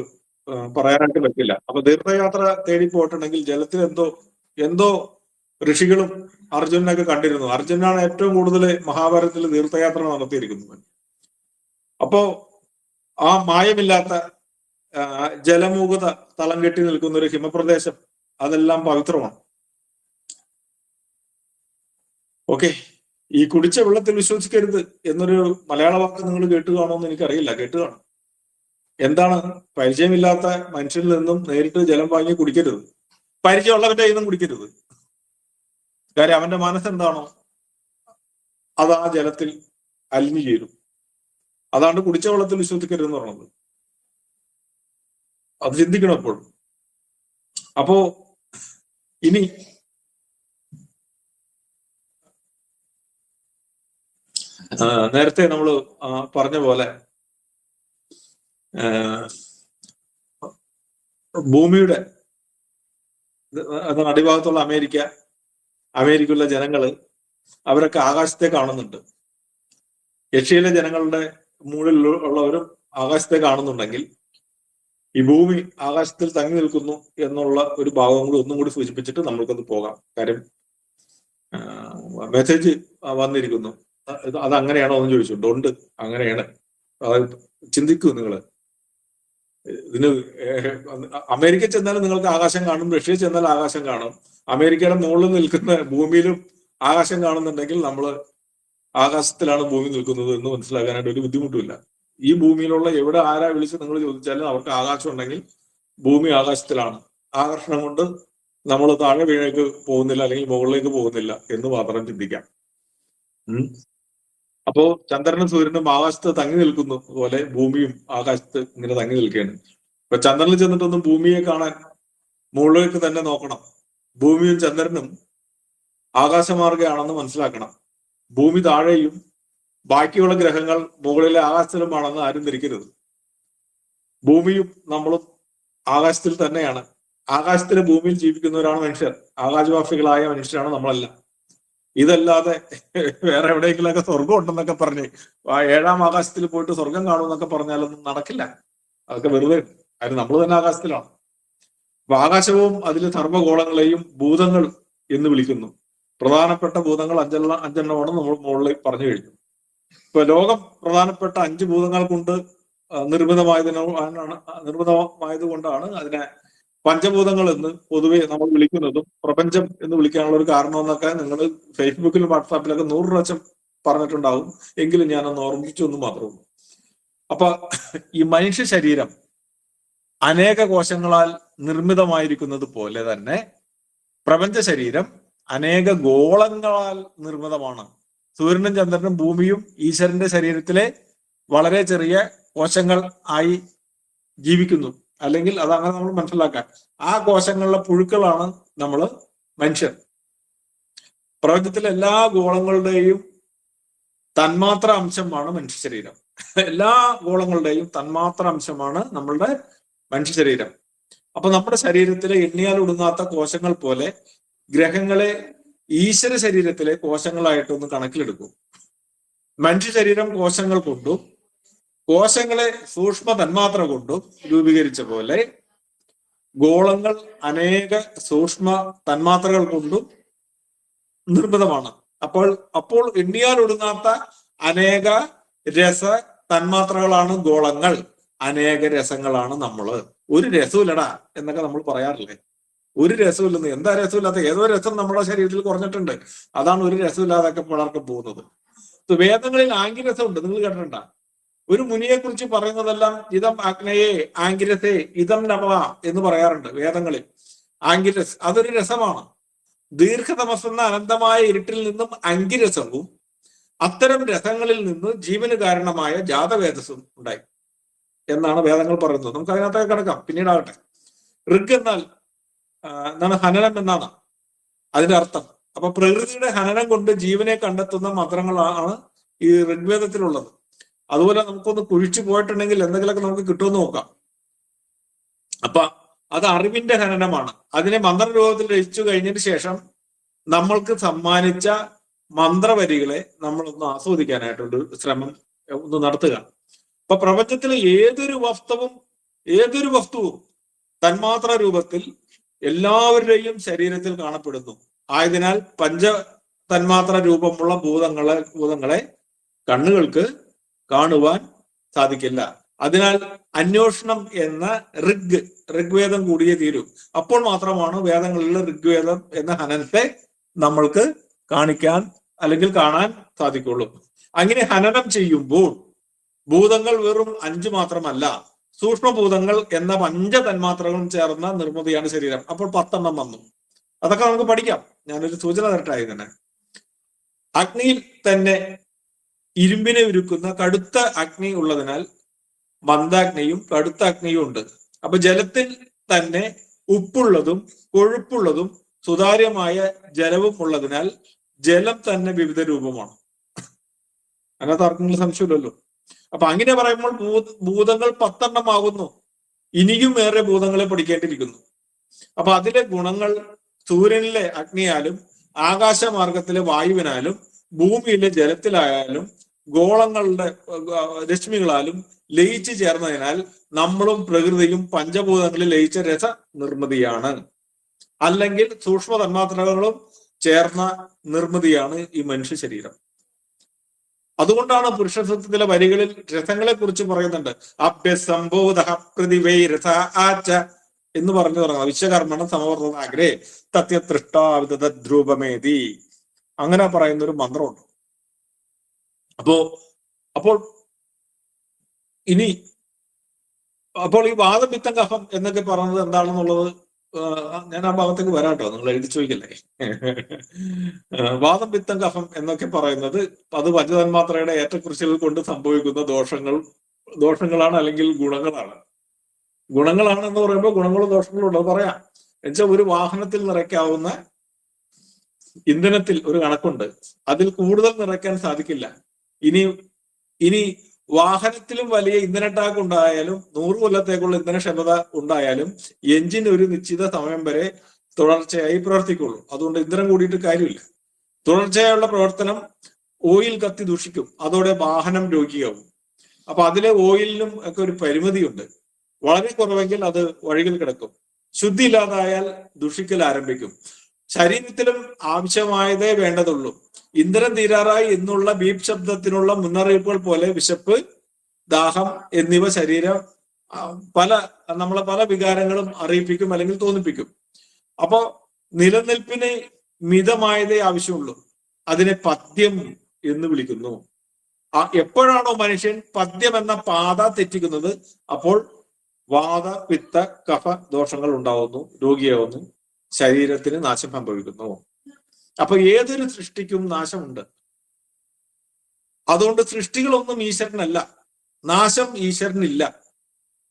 പറയാനായിട്ട് പറ്റില്ല. അപ്പൊ തീർത്ഥയാത്ര തേടി പോയിട്ടുണ്ടെങ്കിൽ ജലത്തിൽ എന്തോ ഋഷികളും അർജുനനൊക്കെ കണ്ടിരുന്നു. അർജുനാണ് ഏറ്റവും കൂടുതൽ മഹാഭാരതത്തിൽ തീർത്ഥയാത്ര നടത്തിയിരിക്കുന്നത്. അപ്പോ ആ മായമില്ലാത്ത ജലമൂകത തളം കെട്ടി നിൽക്കുന്ന ഒരു ഹിമപ്രദേശം, അതെല്ലാം പവിത്രമാണ്. ഓക്കെ, ഈ കുടിച്ച വെള്ളത്തിൽ വിശ്വസിക്കരുത് എന്നൊരു മലയാള വാക്ക് നിങ്ങൾ കേട്ട് കാണുമെന്ന് എനിക്കറിയില്ല. കേട്ട് കാണും. എന്താണ്? പരിചയമില്ലാത്ത മനുഷ്യനിൽ നിന്നും നേരിട്ട് ജലം വാങ്ങി കുടിക്കരുത്. പരിചയമുള്ളവന്റെ കയ്യിൽ നിന്നും കുടിക്കരുത്. കാര്യം അവന്റെ മനസ്സെന്താണോ അത് ആ ജലത്തിൽ അലിഞ്ഞു ചേരും. അതാണ് കുടിച്ച വെള്ളത്തിൽ വിശ്വസിക്കരുതെന്ന് പറയുന്നത്. അത് ചിന്തിക്കണം എപ്പോഴും. അപ്പോ ഇനി നേരത്തെ നമ്മൾ പറഞ്ഞ പോലെ ഭൂമിയുടെ അടിഭാഗത്തുള്ള അമേരിക്കയിലുള്ള ജനങ്ങള് അവരൊക്കെ ആകാശത്തെ കാണുന്നുണ്ട്. ഏഷ്യയിലെ ജനങ്ങളുടെ മുകളിലുള്ളവരും ആകാശത്തെ കാണുന്നുണ്ടെങ്കിൽ ഈ ഭൂമി ആകാശത്തിൽ തങ്ങി നിൽക്കുന്നു എന്നുള്ള ഒരു ഭാഗം കൂടി ഒന്നും കൂടി സൂചിപ്പിച്ചിട്ട് നമ്മൾക്കൊന്ന് പോകാം. കാര്യം മെസ്സേജ് വന്നിരിക്കുന്നു. അത് അങ്ങനെയാണോ എന്ന് ചോദിച്ചിട്ടുണ്ട്. ഉണ്ട്, അങ്ങനെയാണ്. അതായത് ചിന്തിക്കൂ നിങ്ങള്. ഇതിന് അമേരിക്ക ചെന്നാലും നിങ്ങൾക്ക് ആകാശം കാണും, റഷ്യ ചെന്നാൽ ആകാശം കാണും. അമേരിക്കയുടെ മുകളിൽ നിൽക്കുന്ന ഭൂമിയിലും ആകാശം കാണുന്നുണ്ടെങ്കിൽ നമ്മൾ ആകാശത്തിലാണ് ഭൂമി നിൽക്കുന്നത് എന്ന് മനസ്സിലാക്കാനായിട്ട് ഒരു ബുദ്ധിമുട്ടുമില്ല. ഈ ഭൂമിയിലുള്ള എവിടെ ആരാ വിളിച്ച് നിങ്ങൾ ചോദിച്ചാലും അവർക്ക് ആകാശം ഉണ്ടെങ്കിൽ ഭൂമി ആകാശത്തിലാണ്. ആകർഷണം കൊണ്ട് നമ്മൾ താഴെ വീഴേക്ക് പോകുന്നില്ല, അല്ലെങ്കിൽ മുകളിലേക്ക് പോകുന്നില്ല എന്ന് മാത്രം ചിന്തിക്കാം. അപ്പോ ചന്ദ്രനും സൂര്യനും ആകാശത്ത് തങ്ങി നിൽക്കുന്നു പോലെ ഭൂമിയും ആകാശത്ത് ഇങ്ങനെ തങ്ങി നിൽക്കുകയാണ്. ഇപ്പൊ ചന്ദ്രനിൽ ചെന്നിട്ടൊന്നും ഭൂമിയെ കാണാൻ മുകളിലേക്ക് തന്നെ നോക്കണം. ഭൂമിയും ചന്ദ്രനും ആകാശമാർഗ്ഗമാണെന്ന് മനസ്സിലാക്കണം. ഭൂമി താഴെയും ബാക്കിയുള്ള ഗ്രഹങ്ങൾ മുകളിലെ ആകാശത്തിലുമാണെന്ന് ആരും ധരിക്കരുത്. ഭൂമിയും നമ്മളും ആകാശത്തിൽ തന്നെയാണ്. ആകാശത്തിലെ ഭൂമിയിൽ ജീവിക്കുന്നവരാണ് മനുഷ്യർ. ആകാശവാസികളായ മനുഷ്യരാണ് നമ്മളെല്ലാം. ഇതല്ലാതെ വേറെ എവിടെയെങ്കിലൊക്കെ സ്വർഗം ഉണ്ടെന്നൊക്കെ പറഞ്ഞ് 7ാം ആകാശത്തിൽ പോയിട്ട് സ്വർഗം കാണുമെന്നൊക്കെ പറഞ്ഞാലൊന്നും നടക്കില്ല. അതൊക്കെ വെറുതെ. കാര്യം നമ്മൾ തന്നെ ആകാശത്തിലാണ്. അപ്പൊ ആകാശവും അതിലെ സർവ്വഗോളങ്ങളെയും ഭൂതങ്ങൾ എന്ന് വിളിക്കുന്നു. പ്രധാനപ്പെട്ട ഭൂതങ്ങൾ അഞ്ചെണ്ണമാണ് നമ്മൾ മുകളിൽ പറഞ്ഞു കഴിഞ്ഞു. ഇപ്പൊ ലോകം പ്രധാനപ്പെട്ട 5 ഭൂതങ്ങൾ കൊണ്ട് നിർമ്മിതമായതുകൊണ്ടാണ് അതിനെ പഞ്ചഭൂതങ്ങൾ എന്ന് പൊതുവെ നമ്മൾ വിളിക്കുന്നതും പ്രപഞ്ചം എന്ന് വിളിക്കാനുള്ള ഒരു കാരണം എന്നൊക്കെ നിങ്ങൾ ഫേസ്ബുക്കിലും വാട്സാപ്പിലൊക്കെ 100 പ്രാവശ്യം പറഞ്ഞിട്ടുണ്ടാവും. എങ്കിലും ഞാനൊന്ന് ഓർമ്മിച്ചു എന്ന് മാത്രമേ ഉള്ളൂ. അപ്പൊ ഈ മനുഷ്യ ശരീരം അനേക കോശങ്ങളാൽ നിർമ്മിതമായിരിക്കുന്നത് പോലെ തന്നെ പ്രപഞ്ച ശരീരം അനേക ഗോളങ്ങളാൽ നിർമ്മിതമാണ്. സൂര്യനും ചന്ദ്രനും ഭൂമിയും ഈശ്വരന്റെ ശരീരത്തിലെ വളരെ ചെറിയ കോശങ്ങൾ ആയി ജീവിക്കുന്നു. അല്ലെങ്കിൽ അതങ്ങനെ നമ്മൾ മനസ്സിലാക്കാൻ, ആ കോശങ്ങളിലെ പുഴുക്കളാണ് നമ്മൾ മനുഷ്യർ. പ്രപഞ്ചത്തിലെ എല്ലാ ഗോളങ്ങളുടെയും തന്മാത്ര അംശമാണ് മനുഷ്യ ശരീരം. എല്ലാ ഗോളങ്ങളുടെയും തന്മാത്ര അംശമാണ് നമ്മളുടെ മനുഷ്യ ശരീരം. അപ്പൊ നമ്മുടെ ശരീരത്തിലെ എണ്ണിയാൽ ഒടുങ്ങാത്ത കോശങ്ങൾ പോലെ ഗ്രഹങ്ങളെ ഈശ്വര ശരീരത്തിലെ കോശങ്ങളായിട്ടൊന്ന് കണക്കിലെടുക്കും. മനുഷ്യ ശരീരം കോശങ്ങൾ കൊണ്ടും കോശങ്ങളെ സൂക്ഷ്മ തന്മാത്ര കൊണ്ടും രൂപീകരിച്ച പോലെ ഗോളങ്ങൾ അനേക സൂക്ഷ്മ തന്മാത്രകൾ കൊണ്ടും നിർമ്മിതമാണ്. അപ്പോൾ എണ്ണിയാൽ ഒടുങ്ങാത്ത അനേക രസ തന്മാത്രകളാണ് ഗോളങ്ങൾ. അനേക രസങ്ങളാണ് നമ്മള്. ഒരു രസമില്ലടാ എന്നൊക്കെ നമ്മൾ പറയാറില്ലേ? ഒരു രസമില്ലെന്ന്. എന്താ രസമില്ലാത്ത? ഏതോ രസം നമ്മുടെ ശരീരത്തിൽ കുറഞ്ഞിട്ടുണ്ട്. അതാണ് ഒരു രസമില്ലാതൊക്കെ പലർക്കും പോകുന്നത്. വേദങ്ങളിൽ ആംഗിരസം ഉണ്ട്, നിങ്ങൾ കേട്ടിട്ടുണ്ടോ? ഒരു മുനിയെ കുറിച്ച് പറയുന്നതെല്ലാം ഇതം അഗ്നയെ ആംഗിരസേ ഇതം നമ എന്ന് പറയാറുണ്ട് വേദങ്ങളിൽ. ആംഗിരസ് അതൊരു രസമാണ്. ദീർഘതമസ്സെന്ന അനന്തമായ ഇരുട്ടിൽ നിന്നും അങ്കിരസവും അത്തരം രസങ്ങളിൽ നിന്ന് ജീവന് കാരണമായ ജാതവേദസ്സും ഉണ്ടായി എന്നാണ് വേദങ്ങൾ പറയുന്നത്. നമുക്ക് അതിനകത്തേക്ക് കിടക്കാം, പിന്നീടാകട്ടെ. ഋഗ് എന്നാൽ എന്താണ്? ഹനനം എന്നാണ് അതിന്റെ അർത്ഥം. അപ്പൊ പ്രകൃതിയുടെ ഹനനം കൊണ്ട് ജീവനെ കണ്ടെത്തുന്ന മന്ത്രങ്ങളാണ് ഈ ഋഗ്വേദത്തിലുള്ളത്. അതുപോലെ നമുക്കൊന്ന് കുഴിച്ചു പോയിട്ടുണ്ടെങ്കിൽ എന്തെങ്കിലുമൊക്കെ നമുക്ക് കിട്ടുമെന്ന് നോക്കാം. അപ്പൊ അത് അറിവിന്റെ ഹനനമാണ്. അതിനെ മന്ത്രരൂപത്തിൽ രചിച്ചു കഴിഞ്ഞതിന് ശേഷം നമ്മൾക്ക് സമ്മാനിച്ച മന്ത്രവരികളെ നമ്മളൊന്ന് ആസ്വദിക്കാനായിട്ടൊരു ശ്രമം ഒന്ന് നടത്തുക. അപ്പൊ പ്രപഞ്ചത്തിലെ ഏതൊരു വസ്തുവും തന്മാത്ര രൂപത്തിൽ എല്ലാവരുടെയും ശരീരത്തിൽ കാണപ്പെടുന്നു. ആയതിനാൽ പഞ്ച തന്മാത്ര രൂപമുള്ള ഭൂതങ്ങളെ കണ്ണുകൾക്ക് കാണുവാൻ സാധിക്കില്ല. അതിനാൽ അന്വേഷണം എന്ന ഋഗ്വേദം കൂടിയേ തീരൂ. അപ്പോൾ മാത്രമാണ് വേദങ്ങളിലെ ഋഗ്വേദം എന്ന ഹനനത്തെ നമ്മൾക്ക് കാണിക്കാൻ അല്ലെങ്കിൽ കാണാൻ സാധിക്കുള്ളൂ. അങ്ങനെ ഹനനം ചെയ്യുമ്പോൾ ഭൂതങ്ങൾ വെറും 5 മാത്രമല്ല, സൂക്ഷ്മഭൂതങ്ങൾ എന്ന 5 തന്മാത്രകളും ചേർന്ന നിർമ്മിതിയാണ് ശരീരം. അപ്പോൾ 10 വന്നു. അതൊക്കെ നമുക്ക് പഠിക്കാം. ഞാനൊരു സൂചന തരട്ടായി തന്നെ. അഗ്നിയിൽ തന്നെ ഇരുമ്പിനെ ഉരുക്കുന്ന കടുത്ത അഗ്നി ഉള്ളതിനാൽ മന്ദാഗ്നിയും കടുത്ത അഗ്നിയും ഉണ്ട്. അപ്പൊ ജലത്തിൽ തന്നെ ഉപ്പുള്ളതും കൊഴുപ്പുള്ളതും സുതാര്യമായ ജലവും ഉള്ളതിനാൽ ജലം തന്നെ വിവിധ രൂപമാണ്. അതിനകത്ത് ആർക്കെങ്കിലും സംശയമില്ലല്ലോ. അപ്പൊ അങ്ങനെ പറയുമ്പോൾ ഭൂതങ്ങൾ 10 ആകുന്നു. ഇനിയും ഏറെ ഭൂതങ്ങളെ പഠിക്കേണ്ടിയിരിക്കുന്നു. അപ്പൊ അതിലെ ഗുണങ്ങൾ സൂര്യനിലെ അഗ്നിയാലും ആകാശമാർഗത്തിലെ വായുവിനാലും ഭൂമിയിലെ ജലത്തിലായാലും ഗോളങ്ങളുടെ രശ്മികളാലും ലയിച്ചു ചേർന്നതിനാൽ നമ്മളും പ്രകൃതിയും പഞ്ചഭൂതങ്ങളിൽ ലയിച്ച രസ നിർമ്മിതിയാണ്. അല്ലെങ്കിൽ സൂക്ഷ്മ തന്മാത്രകളും ചേർന്ന നിർമ്മിതിയാണ് ഈ മനുഷ്യ ശരീരം. അതുകൊണ്ടാണ് പുരുഷസൂക്തത്തിലെ വരികളിൽ രസങ്ങളെ കുറിച്ച് പറയുന്നുണ്ട്. അഭ്യസംബോധ പ്രതിവൈ രസ ആച്ച എന്ന് പറഞ്ഞു തുടങ്ങുന്നത്. വിശ്വകർമ്മണ സമവർത്തനാഗ്രേ തത്യതൃഷ്ടാവിധദ്രൂപമേതി, അങ്ങനെ പറയുന്ന ഒരു മന്ത്രമുണ്ട്. അപ്പോൾ ഈ വാദം പിത്തം കഫം എന്നൊക്കെ പറയുന്നത് എന്താണെന്നുള്ളത് ഞാൻ ആ ഭാഗത്തേക്ക് വരാട്ടോ, നിങ്ങൾ എഴുതി ചോദിക്കല്ലേ. വാദം പിത്തം കഫം എന്നൊക്കെ പറയുന്നത് അത് പഞ്ചതന്മാത്രയുടെ ഏറ്റക്കുറിച്ചുകൾ കൊണ്ട് സംഭവിക്കുന്ന ദോഷങ്ങളാണ് അല്ലെങ്കിൽ ഗുണങ്ങളാണ്. ഗുണങ്ങളാണ് എന്ന് പറയുമ്പോൾ ഗുണങ്ങളും ദോഷങ്ങളും ഉള്ളത് പറയാം. എന്നുവെച്ചാൽ ഒരു വാഹനത്തിൽ നിറയ്ക്കാവുന്ന ഇന്ധനത്തിൽ ഒരു കണക്കുണ്ട്. അതിൽ കൂടുതൽ നിറയ്ക്കാൻ സാധിക്കില്ല. ഇനി വാഹനത്തിലും വലിയ ഇന്ധന ടാങ്ക് ഉണ്ടായാലും 100 കൊല്ലത്തേക്കുള്ള ഇന്ധനക്ഷമത ഉണ്ടായാലും എഞ്ചിൻ ഒരു നിശ്ചിത സമയം വരെ തുടർച്ചയായി പ്രവർത്തിക്കുള്ളൂ. അതുകൊണ്ട് ഇന്ധനം കൂടിയിട്ട് കാര്യമില്ല. തുടർച്ചയായുള്ള പ്രവർത്തനം ഓയിൽ കത്തി ദൂഷിക്കും. അതോടെ വാഹനം രോഗിയാവും. അപ്പൊ അതിലെ ഓയിലിനും ഒക്കെ ഒരു പരിമിതിയുണ്ട്. വളരെ കുറവെങ്കിൽ അത് വഴിയിൽ കിടക്കും. ശുദ്ധി ഇല്ലാതായാൽ ദുഷിക്കൽ ആരംഭിക്കും. ശരീരത്തിലും ആവശ്യമായതേ വേണ്ടതുള്ളൂ. ഇന്ധനം തീരാറായി എന്നുള്ള ബീപ് ശബ്ദത്തിനുള്ള മുന്നറിയിപ്പുകൾ പോലെ വിശപ്പ്, ദാഹം എന്നിവ ശരീരം നമ്മളെ പല വികാരങ്ങളും അറിയിപ്പിക്കും അല്ലെങ്കിൽ തോന്നിപ്പിക്കും. അപ്പോ നിലനിൽപ്പിന് മിതമായതേ ആവശ്യമുള്ളൂ. അതിനെ പദ്യം എന്ന് വിളിക്കുന്നു. എപ്പോഴാണോ മനുഷ്യൻ പദ്യം എന്ന പാത തെറ്റിക്കുന്നത് അപ്പോൾ വാത പിത്ത കഫ ദോഷങ്ങൾ ഉണ്ടാവുന്നു, രോഗിയാവുന്നു, ശരീരത്തിന് നാശം സംഭവിക്കുന്നു. അപ്പൊ ഏതൊരു സൃഷ്ടിക്കും നാശമുണ്ട്. അതുകൊണ്ട് സൃഷ്ടികളൊന്നും ഈശ്വരനല്ല, നാശം ഈശ്വരനില്ല.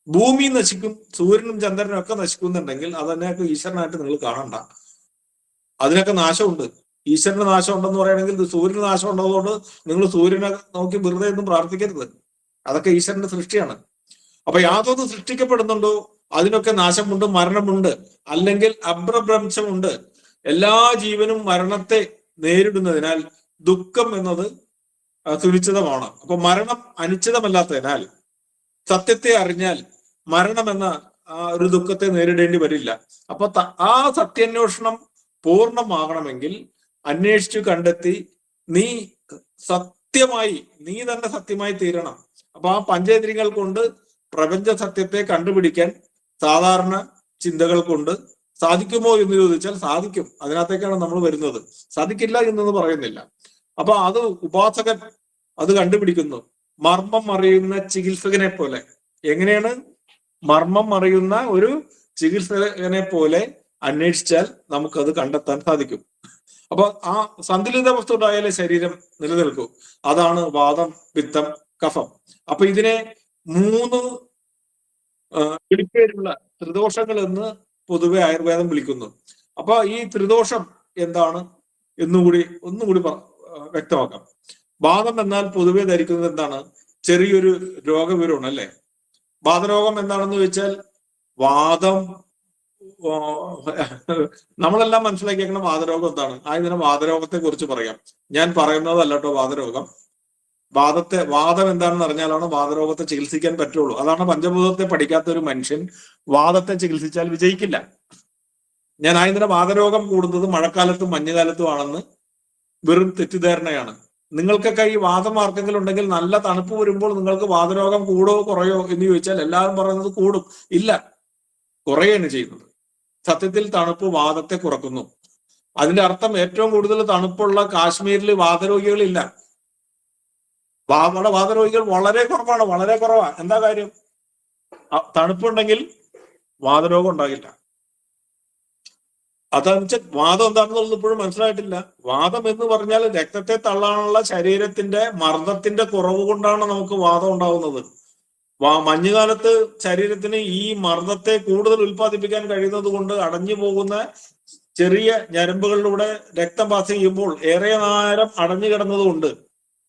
ഭൂമി നശിക്കും, സൂര്യനും ചന്ദ്രനും ഒക്കെ നശിക്കുന്നുണ്ടെങ്കിൽ അതിനൊക്കെ ഈശ്വരനായിട്ട് നിങ്ങൾ കാണണ്ട. അതിനൊക്കെ നാശമുണ്ട്. ഈശ്വരന് നാശം ഉണ്ടെന്ന് പറയുകയാണെങ്കിൽ സൂര്യന് നാശം ഉള്ളതുകൊണ്ട് നിങ്ങൾ സൂര്യനെ നോക്കി വെറുതെ ഒന്നും പ്രാർത്ഥിക്കരുത്. അതൊക്കെ ഈശ്വരന്റെ സൃഷ്ടിയാണ്. അപ്പൊ യാതൊന്ന് സൃഷ്ടിക്കപ്പെടുന്നുണ്ടോ അതിനൊക്കെ നാശമുണ്ട്, മരണമുണ്ട്, അല്ലെങ്കിൽ അഭ്രഭ്രംശമുണ്ട്. എല്ലാ ജീവനും മരണത്തെ നേരിടുന്നതിനാൽ ദുഃഖം എന്നത് സുനിശ്ചിതമാണ്. അപ്പൊ മരണം അനിശ്ചിതമല്ലാത്തതിനാൽ സത്യത്തെ അറിഞ്ഞാൽ മരണം എന്ന ഒരു ദുഃഖത്തെ നേരിടേണ്ടി വരില്ല. അപ്പൊ ആ സത്യാന്വേഷണം പൂർണ്ണമാകണമെങ്കിൽ അന്വേഷിച്ചു കണ്ടെത്തി നീ തന്നെ സത്യമായി തീരണം. അപ്പൊ ആ പഞ്ചേന്ദ്രിയങ്ങൾ കൊണ്ട് പ്രപഞ്ച സത്യത്തെ കണ്ടുപിടിക്കാൻ സാധാരണ ചിന്തകൾ കൊണ്ട് സാധിക്കുമോ എന്ന് ചോദിച്ചാൽ സാധിക്കും. അതിനകത്തേക്കാണ് നമ്മൾ വരുന്നത്. സാധിക്കില്ല എന്നൊന്നും പറയുന്നില്ല. അപ്പൊ അത് ഉപാസകൻ അത് കണ്ടുപിടിക്കുന്നു. മർമ്മം അറിയുന്ന ചികിത്സകനെ പോലെ. എങ്ങനെയാണ്? മർമ്മം അറിയുന്ന ഒരു ചികിത്സകനെ പോലെ അന്വേഷിച്ചാൽ നമുക്കത് കണ്ടെത്താൻ സാധിക്കും. അപ്പൊ ആ സന്തുലിത വസ്തു ഉണ്ടായാലേ ശരീരം നിലനിൽക്കൂ. അതാണ് വാദം, പിത്തം, കഫം. അപ്പൊ ഇതിനെ 3 പിടിപ്പേരുള്ള ത്രിദോഷങ്ങൾ എന്ന് പൊതുവെ ആയുർവേദം വിളിക്കുന്നു. അപ്പൊ ഈ ത്രിദോഷം എന്താണ് ഒന്നുകൂടി വ്യക്തമാക്കാം. വാദം എന്നാൽ പൊതുവെ ധരിക്കുന്നത് എന്താണ്? ചെറിയൊരു രോഗവിവരമാണ് അല്ലെ? വാദരോഗം എന്താണെന്ന് വെച്ചാൽ വാദം നമ്മളെല്ലാം മനസ്സിലാക്കിയേക്കണം. വാദരോഗം എന്താണ്? ഇതിനെ വാദരോഗത്തെ കുറിച്ച് പറയാം. ഞാൻ പറയുന്നതല്ല കേട്ടോ വാദരോഗം. വാദം എന്താണെന്ന് അറിഞ്ഞാലാണ് വാദരോഗത്തെ ചികിത്സിക്കാൻ പറ്റുള്ളൂ. അതാണ് പഞ്ചഭൂതത്തെ പഠിക്കാത്ത ഒരു മനുഷ്യൻ വാദത്തെ ചികിത്സിച്ചാൽ വിജയിക്കില്ല. ഞാൻ ഇതിനെ വാദരോഗം കൂടുന്നത് മഴക്കാലത്തും മഞ്ഞുകാലത്തും ആണെന്ന് വെറും തെറ്റിദ്ധാരണയാണ്. നിങ്ങൾക്കൊക്കെ ഈ വാദം ആർക്കെങ്കിലും ഉണ്ടെങ്കിൽ നല്ല തണുപ്പ് വരുമ്പോൾ നിങ്ങൾക്ക് വാതരോഗം കൂടോ കുറയോ എന്ന് ചോദിച്ചാൽ എല്ലാവരും പറയുന്നത് കൂടും. ഇല്ല, കുറയാണ് ചെയ്യുന്നത്. സത്യത്തിൽ തണുപ്പ് വാദത്തെ കുറക്കുന്നു. അതിന്റെ അർത്ഥം ഏറ്റവും കൂടുതൽ തണുപ്പുള്ള കാശ്മീരിൽ വാതരോഗികളില്ല. അവിടെ വാതരോഗികൾ വളരെ കുറവാണ്, വളരെ കുറവാണ്. എന്താ കാര്യം? തണുപ്പുണ്ടെങ്കിൽ വാതരോഗം ഉണ്ടാകില്ല. അതെന്ന് വെച്ചാൽ വാദം എന്താണെന്നുള്ളത് ഇപ്പോഴും മനസ്സിലായിട്ടില്ല. വാദം എന്ന് പറഞ്ഞാൽ രക്തത്തെ തള്ളാനുള്ള ശരീരത്തിന്റെ മർദ്ദത്തിന്റെ കുറവ് കൊണ്ടാണ് നമുക്ക് വാദം ഉണ്ടാവുന്നത്. മഞ്ഞുകാലത്ത് ശരീരത്തിന് ഈ മർദ്ദത്തെ കൂടുതൽ ഉൽപ്പാദിപ്പിക്കാൻ കഴിയുന്നത് കൊണ്ട് അടഞ്ഞു പോകുന്ന ചെറിയ ഞരമ്പുകളിലൂടെ രക്തം പാസ് ചെയ്യുമ്പോൾ ഏറെ നേരം അടഞ്ഞു കിടന്നതുകൊണ്ട്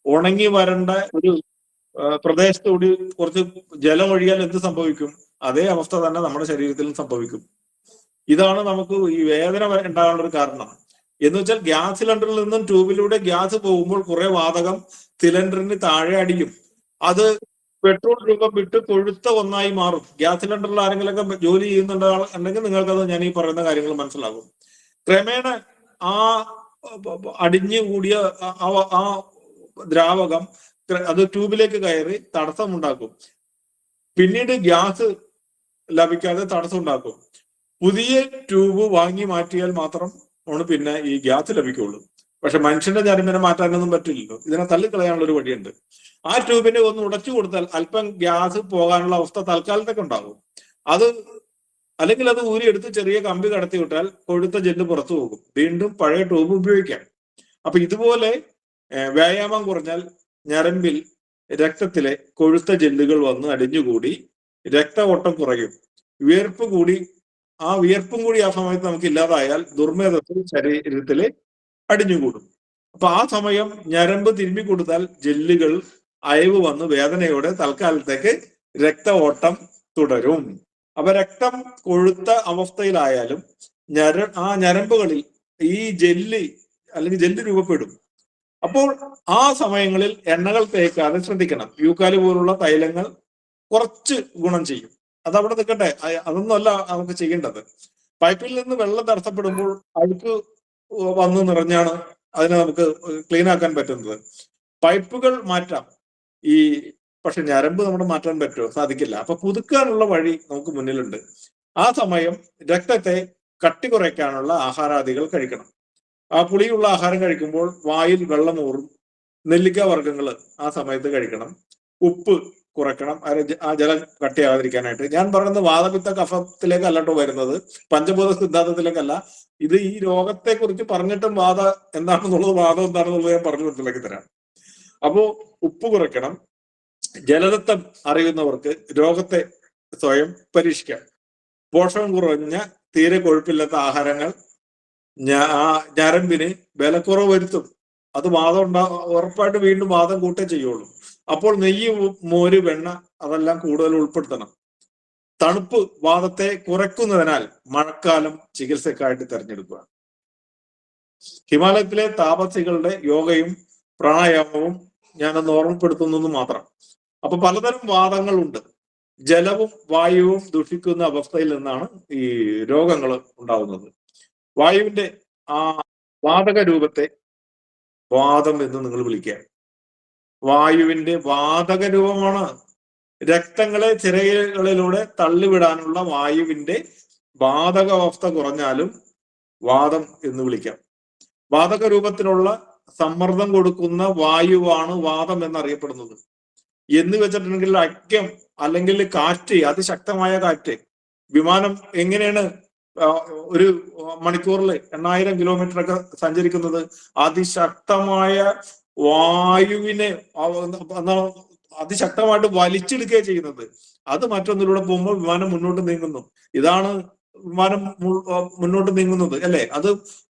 ഉണങ്ങി വരേണ്ട ഒരു പ്രദേശത്തുകൂടി കുറച്ച് ജലം ഒഴിയാൽ എന്ത് സംഭവിക്കും? അതേ അവസ്ഥ തന്നെ നമ്മുടെ ശരീരത്തിലും സംഭവിക്കും. ഇതാണ് നമുക്ക് ഈ വേദന ഉണ്ടാകാനുള്ള ഒരു കാരണം. എന്ന് വെച്ചാൽ ഗ്യാസ് സിലിണ്ടറിൽ നിന്നും ട്യൂബിലൂടെ ഗ്യാസ് പോകുമ്പോൾ കുറെ വാതകം സിലിണ്ടറിന് താഴെ അടിക്കും. അത് പെട്രോൾ രൂപം വിട്ട് കൊഴുത്ത ഒന്നായി മാറും. ഗ്യാസ് സിലിണ്ടറിൽ ആരെങ്കിലൊക്കെ ജോലി ചെയ്യുന്നുണ്ടെങ്കിൽ നിങ്ങൾക്കത് ഞാൻ ഈ പറയുന്ന കാര്യങ്ങൾ മനസ്സിലാകും. ക്രമേണ ആ അടിഞ്ഞു കൂടിയ ആ ദ്രാവകം അത് ട്യൂബിലേക്ക് കയറി തടസ്സമുണ്ടാക്കും. പിന്നീട് ഗ്യാസ് ലഭിക്കാതെ തടസ്സം ഉണ്ടാക്കും. പുതിയ ട്യൂബ് വാങ്ങി മാറ്റിയാൽ മാത്രം ആണ് പിന്നെ ഈ ഗ്യാസ് ലഭിക്കുള്ളൂ. പക്ഷെ മനുഷ്യന്റെ ഞരമ്പിനെ മാറ്റാനൊന്നും പറ്റില്ലല്ലോ. ഇതിനെ തള്ളിക്കളയാനുള്ള ഒരു വഴിയുണ്ട്. ആ ട്യൂബിനെ ഒന്ന് ഉടച്ചു കൊടുത്താൽ അല്പം ഗ്യാസ് പോകാനുള്ള അവസ്ഥ തൽക്കാലത്തൊക്കെ ഉണ്ടാകും. അത് അല്ലെങ്കിൽ അത് ഊരിയെടുത്ത് ചെറിയ കമ്പി കടത്തി വിട്ടാൽ കൊഴുത്ത ജെല്ല് പുറത്തു പോകും. വീണ്ടും പഴയ ട്യൂബ് ഉപയോഗിക്കാം. അപ്പൊ ഇതുപോലെ വ്യായാമം കുറഞ്ഞാൽ ഞരമ്പിൽ രക്തത്തിലെ കൊഴുത്ത ജെല്ലുകൾ വന്ന് അടിഞ്ഞുകൂടി രക്ത ഓട്ടം കുറയും. വിയർപ്പ് കൂടി ആ വിയർപ്പും കൂടി ആ സമയത്ത് നമുക്ക് ഇല്ലാതായാൽ ദുർമേധസ് ശരീരത്തില് അടിഞ്ഞുകൂടും. അപ്പൊ ആ സമയം ഞരമ്പ് തിരുമ്പി കൊടുത്താൽ ജെല്ലുകൾ അയവ് വന്ന് വേദനയോടെ തൽക്കാലത്തേക്ക് രക്ത ഓട്ടം തുടരും. അപ്പൊ രക്തം കൊഴുത്ത അവസ്ഥയിലായാലും ആ ഞരമ്പുകളിൽ ഈ ജെല്ല് അല്ലെങ്കിൽ ജെല്ല് രൂപപ്പെടും. അപ്പോൾ ആ സമയങ്ങളിൽ എണ്ണകൾ തേക്കാതെ ശ്രദ്ധിക്കണം. യൂക്കാലി പോലുള്ള തൈലങ്ങൾ കുറച്ച് ഗുണം ചെയ്യും. അതവിടെ നിൽക്കട്ടെ, അതൊന്നുമല്ല നമുക്ക് ചെയ്യേണ്ടത്. പൈപ്പിൽ നിന്ന് വെള്ളം തടസ്സപ്പെടുമ്പോൾ അഴുക്ക് വന്ന് നിറഞ്ഞാണ് അതിനെ നമുക്ക് ക്ലീൻ ആക്കാൻ പറ്റുന്നത്. പൈപ്പുകൾ മാറ്റാം, പക്ഷെ ഞരമ്പ് നമ്മുടെ മാറ്റാൻ പറ്റുമോ? സാധിക്കില്ല. അപ്പൊ പുതുക്കാനുള്ള വഴി നമുക്ക് മുന്നിലുണ്ട്. ആ സമയം രക്തത്തെ കട്ടി കുറയ്ക്കാനുള്ള ആഹാരാദികൾ കഴിക്കണം. ആ പുളിയുള്ള ആഹാരം കഴിക്കുമ്പോൾ വായിൽ വെള്ളം ഊറും. നെല്ലിക്ക വർഗ്ഗങ്ങൾ ആ സമയത്ത് കഴിക്കണം. ഉപ്പ് കുറയ്ക്കണം, ആ ജലം കട്ടിയാകാതിരിക്കാനായിട്ട്. ഞാൻ പറയുന്നത് വാതപിത്ത കഫത്തിലേക്ക് അല്ലട്ടോ വരുന്നത്, പഞ്ചഭൂത സിദ്ധാന്തത്തിലേക്കല്ല. ഇത് ഈ രോഗത്തെ കുറിച്ച് പറഞ്ഞിട്ടും വാദം എന്താണെന്നുള്ളത് ഞാൻ പറഞ്ഞു മനസ്സിലാക്കി തരാം. അപ്പോ ഉപ്പ് കുറയ്ക്കണം. ജലദത്തം അറിയുന്നവർക്ക് രോഗത്തെ സ്വയം പരീക്ഷിക്കാം. പോഷകം കുറഞ്ഞ തീരെ കൊഴുപ്പില്ലാത്ത ആഹാരങ്ങൾ ഞരമ്പിന് ബലക്കുറവ് വരുത്തും. അത് വാദം ഉറപ്പായിട്ട് വീണ്ടും വാദം കൂട്ടേ ചെയ്യുള്ളൂ. അപ്പോൾ നെയ്യ്, മോര്, വെണ്ണ അതെല്ലാം കൂടുതൽ ഉൾപ്പെടുത്തണം. തണുപ്പ് വാദത്തെ കുറയ്ക്കുന്നതിനാൽ മഴക്കാലം ചികിത്സക്കായിട്ട് തിരഞ്ഞെടുക്കുക. ഹിമാലയത്തിലെ താപസികളുടെ യോഗയും പ്രാണായാമവും ഞാനൊന്ന് ഓർമ്മപ്പെടുത്തുന്നത് മാത്രം. അപ്പൊ പലതരം വാദങ്ങളുണ്ട്. ജലവും വായുവും ദുഷിക്കുന്ന അവസ്ഥയിൽ നിന്നാണ് ഈ രോഗങ്ങൾ ഉണ്ടാവുന്നത്. വായുവിന്റെ ആ വാതക രൂപത്തെ വാദം എന്ന് നിങ്ങൾ വിളിക്കുക. വായുവിന്റെ വാതക രൂപമാണ്. രക്തങ്ങളെ ചിരകളിലൂടെ തള്ളിവിടാനുള്ള വായുവിന്റെ വാതകാവസ്ഥ കുറഞ്ഞാലും വാദം എന്ന് വിളിക്കാം. വാതക രൂപത്തിലുള്ള സമ്മർദ്ദം കൊടുക്കുന്ന വായുവാണ് വാദം എന്നറിയപ്പെടുന്നത്. എന്ന് വെച്ചിട്ടുണ്ടെങ്കിൽ അഗ്യം അല്ലെങ്കിൽ കാറ്റ്, അതിശക്തമായ കാറ്റ്. വിമാനം എങ്ങനെയാണ് ഒരു മണിക്കൂറിൽ 8000 കിലോമീറ്റർ ഒക്കെ സഞ്ചരിക്കുന്നത്? അതിശക്തമായ വായുവിനെ അതിശക്തമായിട്ട് വലിച്ചെടുക്കുകയാണ് ചെയ്യുന്നത്. അത് മറ്റൊന്നിലൂടെ പോകുമ്പോൾ വിമാനം മുന്നോട്ട് നീങ്ങുന്നു. ഇതാണ് വിമാനം മുന്നോട്ട് നീങ്ങുന്നത്, അല്ലെ?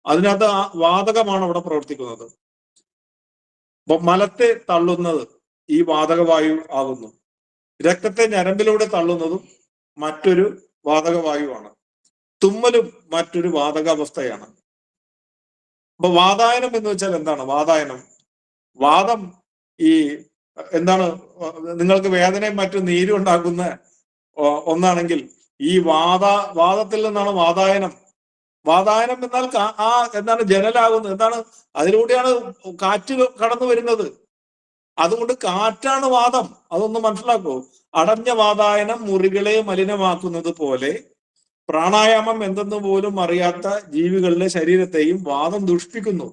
അതിനകത്ത് ആ വാതകമാണ് അവിടെ പ്രവർത്തിക്കുന്നത്. അപ്പൊ മലത്തെ തള്ളുന്നത് ഈ വാതകവായു ആകുന്നു. രക്തത്തെ ഞരമ്പിലൂടെ തള്ളുന്നതും മറ്റൊരു വാതകവായുവാണ്. തുമ്മലും മറ്റൊരു വാതകാവസ്ഥയാണ്. അപ്പൊ വാതായനം എന്ന് വെച്ചാൽ എന്താണ്? വാദം എന്താണ്? നിങ്ങൾക്ക് വേദനയും മറ്റും നീരും ഉണ്ടാക്കുന്ന ഒന്നാണെങ്കിൽ ഈ വാദത്തിൽ നിന്നാണ് വാതായനം വാതായനം എന്നാൽ എന്താണ് ജനലാകുന്നത്, എന്താണ് അതിലൂടെയാണ് കാറ്റ് കടന്നു വരുന്നത്. അതുകൊണ്ട് കാറ്റാണ് വാദം. അതൊന്ന് മനസ്സിലാക്കൂ. അടഞ്ഞ വാതായനം മുറികളെ മലിനമാക്കുന്നത് പോലെ പ്രാണായാമം എന്തെന്ന് പോലും അറിയാത്ത ജീവികളുടെ ശരീരത്തെയും വാദം ദുഷിപ്പിക്കുന്നു.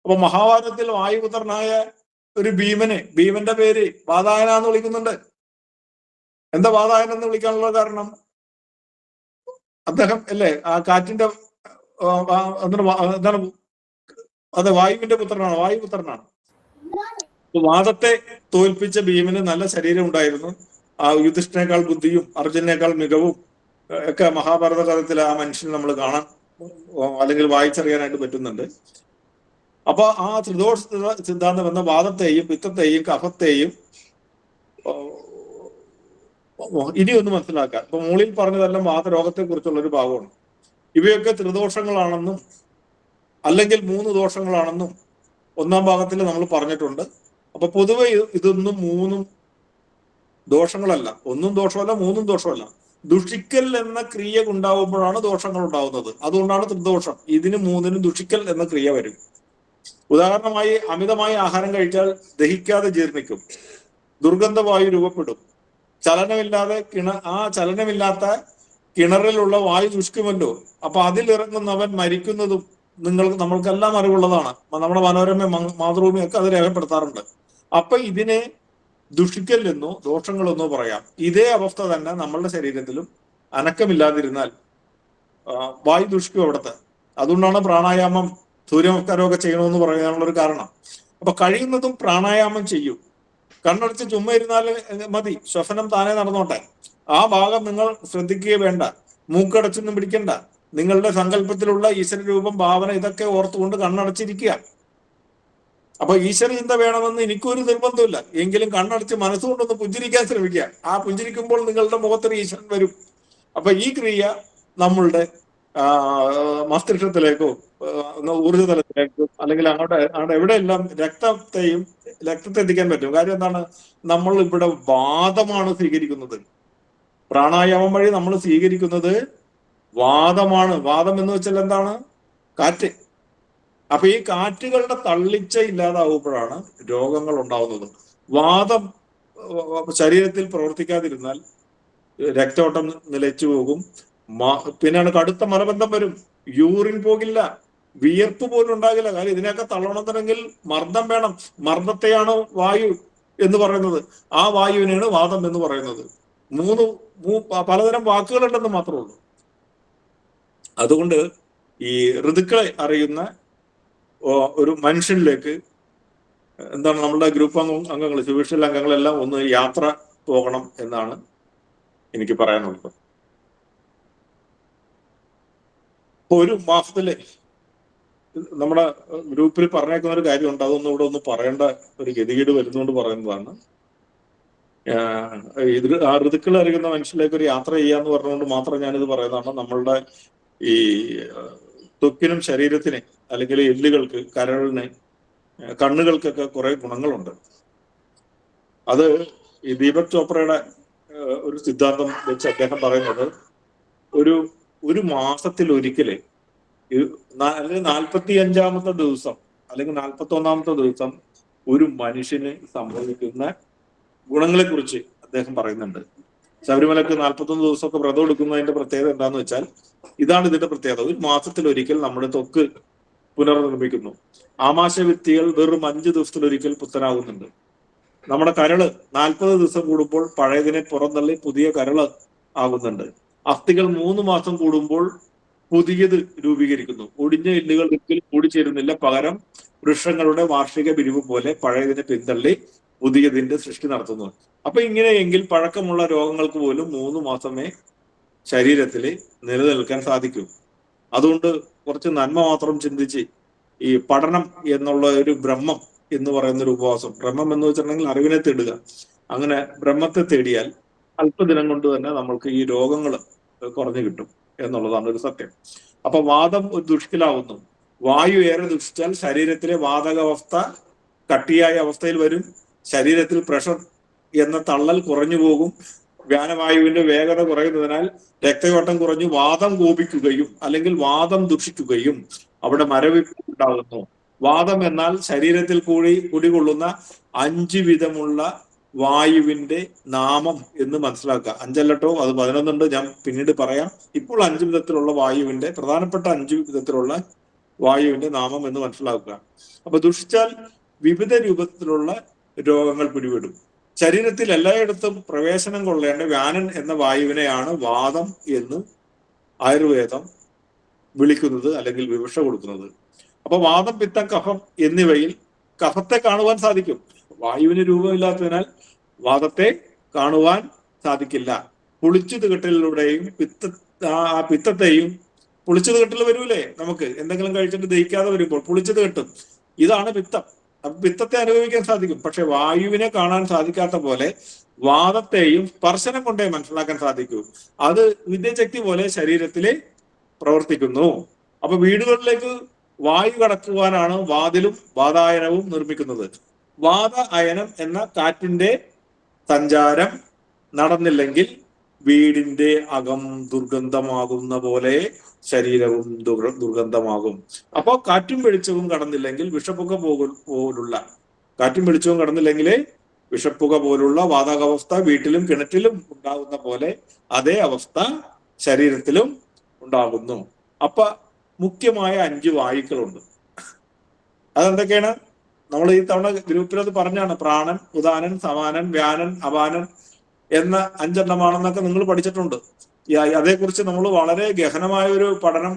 അപ്പൊ മഹാഭാരതത്തിൽ വായുപുത്രനായ ഒരു ഭീമന്റെ പേര് വാതായന എന്ന് വിളിക്കുന്നുണ്ട്. എന്താ വാതായനം എന്ന് വിളിക്കാനുള്ള കാരണം? അദ്ദേഹം അല്ലേ ആ കാറ്റിന്റെ എന്താണ്, അതെ, വായുവിന്റെ പുത്രനാണ്, വായുപുത്രനാണ്. വാദത്തെ തോൽപ്പിച്ച ഭീമന് നല്ല ശരീരം ഉണ്ടായിരുന്നു. ആ യുധിഷ്ഠിരനേക്കാൾ ബുദ്ധിയും അർജുനേക്കാൾ മികവും ഒക്കെ മഹാഭാരത കാലത്തിൽ ആ മനുഷ്യന് നമ്മൾ കാണാൻ അല്ലെങ്കിൽ വായിച്ചറിയാനായിട്ട് പറ്റുന്നുണ്ട്. അപ്പൊ ആ ത്രിദോഷ സിദ്ധാന്തം എന്ന വാദത്തെയും പിത്തത്തെയും കഫത്തെയും ഇനി ഒന്ന് മനസ്സിലാക്കാൻ. ഇപ്പൊ മുകളിൽ പറഞ്ഞതെല്ലാം വാതരോഗത്തെ കുറിച്ചുള്ള ഒരു ഭാഗമാണ്. ഇവയൊക്കെ ത്രിദോഷങ്ങളാണെന്നും അല്ലെങ്കിൽ 3 ദോഷങ്ങളാണെന്നും ഒന്നാം ഭാഗത്തിൽ നമ്മൾ പറഞ്ഞിട്ടുണ്ട്. അപ്പൊ പൊതുവെ ഇതൊന്നും 3 ദോഷങ്ങളല്ല, 1 ദോഷമല്ല 3 ദോഷമല്ല. ദുഷിക്കൽ എന്ന ക്രിയ ഉണ്ടാവുമ്പോഴാണ് ദോഷങ്ങൾ ഉണ്ടാവുന്നത്. അതുകൊണ്ടാണ് ത്രിദോഷം. ഇതിന് 3നും ദുഷിക്കൽ എന്ന ക്രിയ വരും. ഉദാഹരണമായി അമിതമായി ആഹാരം കഴിച്ചാൽ ദഹിക്കാതെ ജീർണിക്കും, ദുർഗന്ധവായു രൂപപ്പെടും, ചലനമില്ലാതെ ചലനമില്ലാത്ത കിണറിലുള്ള വായു ദുഷിക്കുമല്ലോ. അപ്പൊ അതിലിറങ്ങുന്നവൻ മരിക്കുന്നതും നമ്മൾക്കെല്ലാം അറിവുള്ളതാണ്. നമ്മുടെ മനോരമ മാതൃഭൂമിയൊക്കെ അത് രേഖപ്പെടുത്താറുണ്ട്. അപ്പൊ ഇതിനെ ദുഷിക്കലെന്നോ ദോഷങ്ങളെന്നോ പറയാം. ഇതേ അവസ്ഥ തന്നെ നമ്മളുടെ ശരീരത്തിലും അനക്കമില്ലാതിരുന്നാൽ വായു ദുഷിക്കും അവിടുത്തെ. അതുകൊണ്ടാണ് പ്രാണായാമം സൂര്യനമസ്കാരമൊക്കെ ചെയ്യണമെന്ന് പറയാനുള്ളൊരു കാരണം. അപ്പൊ കഴിയുന്നതും പ്രാണായാമം ചെയ്യൂ. കണ്ണടച്ച് ചുമ്മാ ഇരുന്നാൽ മതി, ശ്വസനം താനേ നടന്നോട്ടെ. ആ ഭാഗം നിങ്ങൾ ശ്രദ്ധിക്കുകയേ വേണ്ട. മൂക്കടച്ചൊന്നും പിടിക്കണ്ട. നിങ്ങളുടെ സങ്കല്പത്തിലുള്ള ഈശ്വര രൂപം, ഭാവന, ഇതൊക്കെ ഓർത്തുകൊണ്ട് കണ്ണടച്ചിരിക്കുക. അപ്പൊ ഈശ്വര ചിന്ത വേണമെന്ന് എനിക്കൊരു നിർബന്ധമില്ല. എങ്കിലും കണ്ണടച്ച് മനസ്സുകൊണ്ടൊന്ന് പുഞ്ചിരിക്കാൻ ശ്രമിക്കുക. ആ പുഞ്ചിരിക്കുമ്പോൾ നിങ്ങളുടെ മുഖത്തൊരു ഈശ്വരൻ വരും. അപ്പൊ ഈ ക്രിയ നമ്മളുടെ മസ്തിഷ്കത്തിലേക്കോ ഊർജ്ജതലത്തിലേക്കോ അല്ലെങ്കിൽ അങ്ങോട്ട് എവിടെയെല്ലാം രക്തത്തെ എത്തിക്കാൻ പറ്റും. കാര്യം എന്താണ്? നമ്മൾ ഇവിടെ വാദമാണ് സ്വീകരിക്കുന്നത്. പ്രാണായാമം വഴി നമ്മൾ സ്വീകരിക്കുന്നത് വാദമാണ്. വാദം എന്ന് വെച്ചാൽ എന്താണ്? കാറ്റ്. അപ്പൊ ഈ കാറ്റുകളുടെ തള്ളിച്ച ഇല്ലാതാവുമ്പോഴാണ് രോഗങ്ങൾ ഉണ്ടാവുന്നത്. വാദം ശരീരത്തിൽ പ്രവർത്തിക്കാതിരുന്നാൽ രക്തോട്ടം നിലച്ചു പോകും. പിന്നെയാണ് കടുത്ത മലബന്ധം വരും, യൂറിൻ പോകില്ല, വിയർപ്പ് പോലും ഉണ്ടാകില്ല. കാര്യം ഇതിനെയൊക്കെ തള്ളണമെന്നുണ്ടെങ്കിൽ മർദ്ദം വേണം. മർദ്ദത്തെയാണ് വായു എന്ന് പറയുന്നത്. ആ വായുവിനെയാണ് വാദം എന്ന് പറയുന്നത്. പലതരം വാക്കുകളുണ്ടെന്ന് മാത്രമേ ഉള്ളൂ. അതുകൊണ്ട് ഈ ഋതുക്കളെ അറിയുന്ന ഒരു മനുഷ്യനിലേക്ക് എന്താണ് നമ്മളുടെ ഗ്രൂപ്പ് അംഗങ്ങൾ, ജുഡീഷ്യൽ അംഗങ്ങളെല്ലാം ഒന്ന് യാത്ര പോകണം എന്നാണ് എനിക്ക് പറയാനുള്ളത്. ഒരു മാസത്തില് നമ്മുടെ ഗ്രൂപ്പിൽ പറഞ്ഞേക്കുന്ന ഒരു കാര്യമുണ്ട്. അതൊന്നും ഇവിടെ ഒന്ന് പറയേണ്ട ഒരു ഗതികേട് വരുന്നതുകൊണ്ട് പറയുന്നതാണ്. ആ ഋതുക്കൾ അറിയുന്ന മനുഷ്യരിലേക്ക് ഒരു യാത്ര ചെയ്യാന്ന് പറഞ്ഞുകൊണ്ട് മാത്രം ഞാനിത് പറയുന്നതാണ്. നമ്മളുടെ ഈ ത്വക്കിനും ശരീരത്തിന് അല്ലെങ്കിൽ എല്ലുകൾക്ക്, കരളിന്, കണ്ണുകൾക്കൊക്കെ കുറെ ഗുണങ്ങളുണ്ട്. അത് ഈ ദീപക് ചോപ്രയുടെ ഒരു സിദ്ധാന്തം വെച്ച് അദ്ദേഹം പറയുന്നത് ഒരു മാസത്തിൽ ഒരിക്കല് 45-ാമത്തെ ദിവസം അല്ലെങ്കിൽ 41-ാമത്തെ ദിവസം ഒരു മനുഷ്യന് സംഭവിക്കുന്ന ഗുണങ്ങളെ കുറിച്ച് അദ്ദേഹം പറയുന്നുണ്ട്. ശബരിമലക്ക് 41 ദിവസമൊക്കെ വ്രതം എടുക്കുന്നതിന്റെ പ്രത്യേകത എന്താന്ന് വെച്ചാൽ ഇതാണ് ഇതിന്റെ പ്രത്യേകത. ഒരു മാസത്തിൽ ഒരിക്കൽ നമ്മുടെ ത്വക്ക് പുനർനിർമ്മിക്കുന്നു. ആമാശവിത്തികൾ വെറും 5 ദിവസത്തിലൊരിക്കൽ പുത്തനാകുന്നുണ്ട്. നമ്മുടെ കരള് 40 ദിവസം കൂടുമ്പോൾ പഴയതിനെ പുറന്തള്ളി പുതിയ കരള് ആകുന്നുണ്ട്. അസ്ഥികൾ 3 മാസം കൂടുമ്പോൾ പുതിയത് രൂപീകരിക്കുന്നു. ഒടിഞ്ഞ എല്ലുകൾ ഒരിക്കലും കൂടിച്ചേരുന്നില്ല. പകരം വൃക്ഷങ്ങളുടെ വാർഷിക പിരിവ് പോലെ പഴയതിനെ പിന്തള്ളി പുതിയതിന്റെ സൃഷ്ടി നടത്തുന്നു. അപ്പൊ ഇങ്ങനെയെങ്കിൽ പഴക്കമുള്ള രോഗങ്ങൾക്ക് പോലും 3 മാസമേ ശരീരത്തിൽ നിലനിൽക്കാൻ സാധിക്കൂ. അതുകൊണ്ട് കുറച്ച് നന്മ മാത്രം ചിന്തിച്ച് ഈ പഠനം എന്നുള്ള ഒരു ബ്രഹ്മം എന്ന് പറയുന്ന ഒരു ഉപവാസം, ബ്രഹ്മം എന്ന് വെച്ചിട്ടുണ്ടെങ്കിൽ അറിവിനെ തേടുക, അങ്ങനെ ബ്രഹ്മത്തെ തേടിയാൽ അല്പദിനം കൊണ്ട് തന്നെ നമ്മൾക്ക് ഈ രോഗങ്ങൾ കുറഞ്ഞു കിട്ടും എന്നുള്ളതാണ് ഒരു സത്യം. അപ്പൊ വാദം ഒരു ദുഷ്കിലാവുന്നു. വായു ഏറെ ദുഷിച്ചാൽ ശരീരത്തിലെ വാതകാവസ്ഥ കട്ടിയായ അവസ്ഥയിൽ വരും. ശരീരത്തിൽ പ്രഷർ എന്ന തള്ളൽ കുറഞ്ഞു പോകും. വ്യാനവായുവിന്റെ വേഗത കുറയുന്നതിനാൽ രക്തയോട്ടം കുറഞ്ഞു വാദം കോപിക്കുകയും അല്ലെങ്കിൽ വാദം ദുഷിക്കുകയും അവിടെ മരവിപ്പ് ഉണ്ടാകുന്നു. വാദം എന്നാൽ ശരീരത്തിൽ കുടികൊള്ളുന്ന 5 വിധമുള്ള വായുവിന്റെ നാമം എന്ന് മനസ്സിലാക്കുക. 5 അത് 11 ഞാൻ പിന്നീട് പറയാം. ഇപ്പോൾ 5 വിധത്തിലുള്ള വായുവിന്റെ പ്രധാനപ്പെട്ട 5 വിധത്തിലുള്ള വായുവിന്റെ നാമം എന്ന് മനസ്സിലാക്കുക. അപ്പൊ ദുഷിച്ചാൽ വിവിധ രൂപത്തിലുള്ള രോഗങ്ങൾ പിടിപെടും. ശരീരത്തിൽ എല്ലായിടത്തും പ്രവേശനം കൊള്ളേണ്ട വ്യാനൻ എന്ന വായുവിനെയാണ് വാദം എന്ന് ആയുർവേദം വിളിക്കുന്നത് അല്ലെങ്കിൽ വിവക്ഷ കൊടുക്കുന്നത്. അപ്പൊ വാദം, പിത്തം, കഫം എന്നിവയിൽ കഫത്തെ കാണുവാൻ സാധിക്കും. വായുവിന് രൂപമില്ലാത്തതിനാൽ വാദത്തെ കാണുവാൻ സാധിക്കില്ല. പുളിച്ചു തികട്ടലിലൂടെയും പിത്തത്തെയും പുളിച്ചു തികട്ടൽ വരൂലേ, നമുക്ക് എന്തെങ്കിലും കഴിച്ചിട്ട് ദഹിക്കാതെ വരുമ്പോൾ പുളിച്ചു തികട്ടും. ഇതാണ് പിത്തം. അപ്പൊ പിത്തത്തെ അനുഭവിക്കാൻ സാധിക്കും. പക്ഷെ വായുവിനെ കാണാൻ സാധിക്കാത്ത പോലെ വാദത്തെയും സ്പർശനം കൊണ്ടേ മനസ്സിലാക്കാൻ സാധിക്കൂ. അത് വിദ്യശക്തി പോലെ ശരീരത്തിലെ പ്രവർത്തിക്കുന്നു. അപ്പൊ വീടുകളിലേക്ക് വായു കടക്കുവാനാണ് വാതിലും വാതായനവും നിർമ്മിക്കുന്നത്. വാത അയനം എന്ന കാറ്റിന്റെ സഞ്ചാരം നടന്നില്ലെങ്കിൽ വീടിന്റെ അകം ദുർഗന്ധമാകുന്ന പോലെ ശരീരവും ദുർഗന്ധമാകും. അപ്പോ കാറ്റും വെളിച്ചവും കടന്നില്ലെങ്കിൽ വിഷപ്പുക പോലുള്ള കാറ്റും വെളിച്ചവും കടന്നില്ലെങ്കിൽ വിഷപ്പുക പോലുള്ള വാതകാവസ്ഥ വീട്ടിലും കിണറ്റിലും ഉണ്ടാകുന്ന പോലെ അതേ അവസ്ഥ ശരീരത്തിലും ഉണ്ടാകുന്നു. അപ്പൊ മുഖ്യമായ 5 വായുക്കളുണ്ട്. അതെന്തൊക്കെയാണ്? നമ്മൾ ഈ തവണ ഗ്രൂപ്പിൽ അത് പറഞ്ഞാണ്. പ്രാണൻ, ഉദാനൻ, സമാനൻ, വ്യാനൻ, അപാനൻ എന്ന 5 എണ്ണമാണെന്നൊക്കെ നിങ്ങൾ പഠിച്ചിട്ടുണ്ട്. അതേക്കുറിച്ച് നമ്മൾ വളരെ ഗഹനമായ ഒരു പഠനം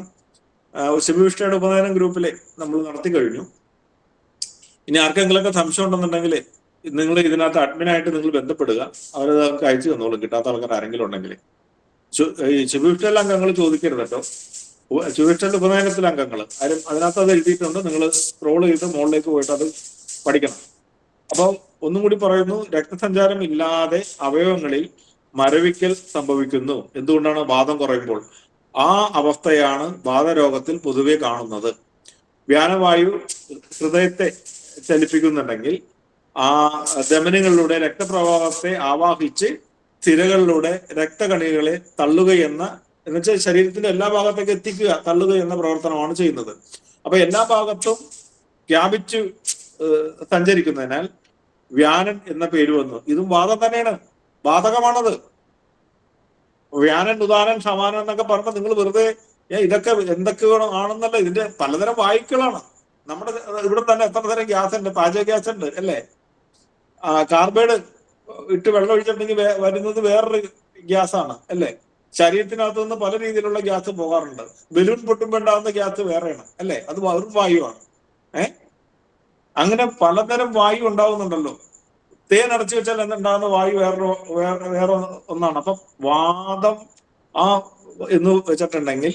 ശിവവിഷ്ണയുടെ ഉപനയനം ഗ്രൂപ്പിലെ നമ്മൾ നടത്തി കഴിഞ്ഞു. ഇനി ആർക്കെങ്കിലൊക്കെ സംശയം ഉണ്ടെന്നുണ്ടെങ്കിൽ നിങ്ങൾ ഇതിനകത്ത് അഡ്മിനായിട്ട് നിങ്ങൾ ബന്ധപ്പെടുക. അവരത് നമുക്ക് അയച്ചു തന്നോളും, കിട്ടാത്ത ആൾക്കാർ ആരെങ്കിലും ഉണ്ടെങ്കിൽ. ഈ ശിവവിഷ്ണയിലെ അംഗങ്ങൾ ചോദിക്കരുത് കേട്ടോ. ശിവവിഷ്ണയുടെ ഉപനയനത്തിലെ അംഗങ്ങൾ ആരും അതിനകത്ത് അത് എഴുതിയിട്ടുണ്ട്. നിങ്ങൾ സ്ക്രോൾ ചെയ്ത് മുകളിലേക്ക് പോയിട്ട് അത് പഠിക്കണം. അപ്പോൾ ഒന്നും കൂടി പറയുന്നു, രക്തസഞ്ചാരം ഇല്ലാതെ അവയവങ്ങളിൽ മരവിക്കൽ സംഭവിക്കുന്നു. എന്തുകൊണ്ടാണ്? വാദം കുറയുമ്പോൾ. ആ അവസ്ഥയാണ് വാതരോഗത്തിൽ പൊതുവെ കാണുന്നത്. വ്യാനവായു ഹൃദയത്തെ ചലിപ്പിക്കുന്നുണ്ടെങ്കിൽ ആ ധമനികളിലൂടെ രക്തപ്രവാഹത്തെ ആവാഹിച്ച് സിരകളിലൂടെ രക്തകണികളെ തള്ളുകയെന്ന എന്നുവെച്ചാൽ ശരീരത്തിന്റെ എല്ലാ ഭാഗത്തേക്ക് എത്തിക്കുക, തള്ളുക എന്ന പ്രവർത്തനമാണ് ചെയ്യുന്നത്. അപ്പൊ എല്ലാ ഭാഗത്തും വ്യാപിച്ചു സഞ്ചരിക്കുന്നതിനാൽ വ്യാനൻ എന്ന പേര് വന്നു. ഇതും വാദം തന്നെയാണ്, വാതകമാണത്. വ്യാനൻ, ഉദാനൻ, സമാനൻ എന്നൊക്കെ പറഞ്ഞാൽ നിങ്ങൾ വെറുതെ ഇതൊക്കെ എന്തൊക്കെയാണോ ആണെന്നല്ല, ഇതിന്റെ പലതരം വായുക്കളാണ്. നമ്മുടെ ഇവിടെ തന്നെ എത്ര തരം ഗ്യാസ് ഉണ്ട്, പാചക ഗ്യാസ് ഉണ്ട് അല്ലേ. കാർബൈഡ് ഇട്ട് വെള്ളം ഒഴിച്ചിട്ടുണ്ടെങ്കിൽ വരുന്നത് വേറൊരു ഗ്യാസാണ് അല്ലേ. ശരീരത്തിനകത്ത് നിന്ന് പല രീതിയിലുള്ള ഗ്യാസ് പോകാറുണ്ട്. ബലൂൺ പൊട്ടുമ്പോൾ ഉണ്ടാകുന്ന ഗ്യാസ് വേറെയാണ് അല്ലേ, അത് വെറും വായുവാണ്. അങ്ങനെ പലതരം വായു ഉണ്ടാവുന്നുണ്ടല്ലോ. തേൻ അടച്ചു വെച്ചാൽ എന്തുണ്ടാകുന്ന വായു വേറെ ഒന്നാണ്. അപ്പൊ വാദം എന്ന് വെച്ചിട്ടുണ്ടെങ്കിൽ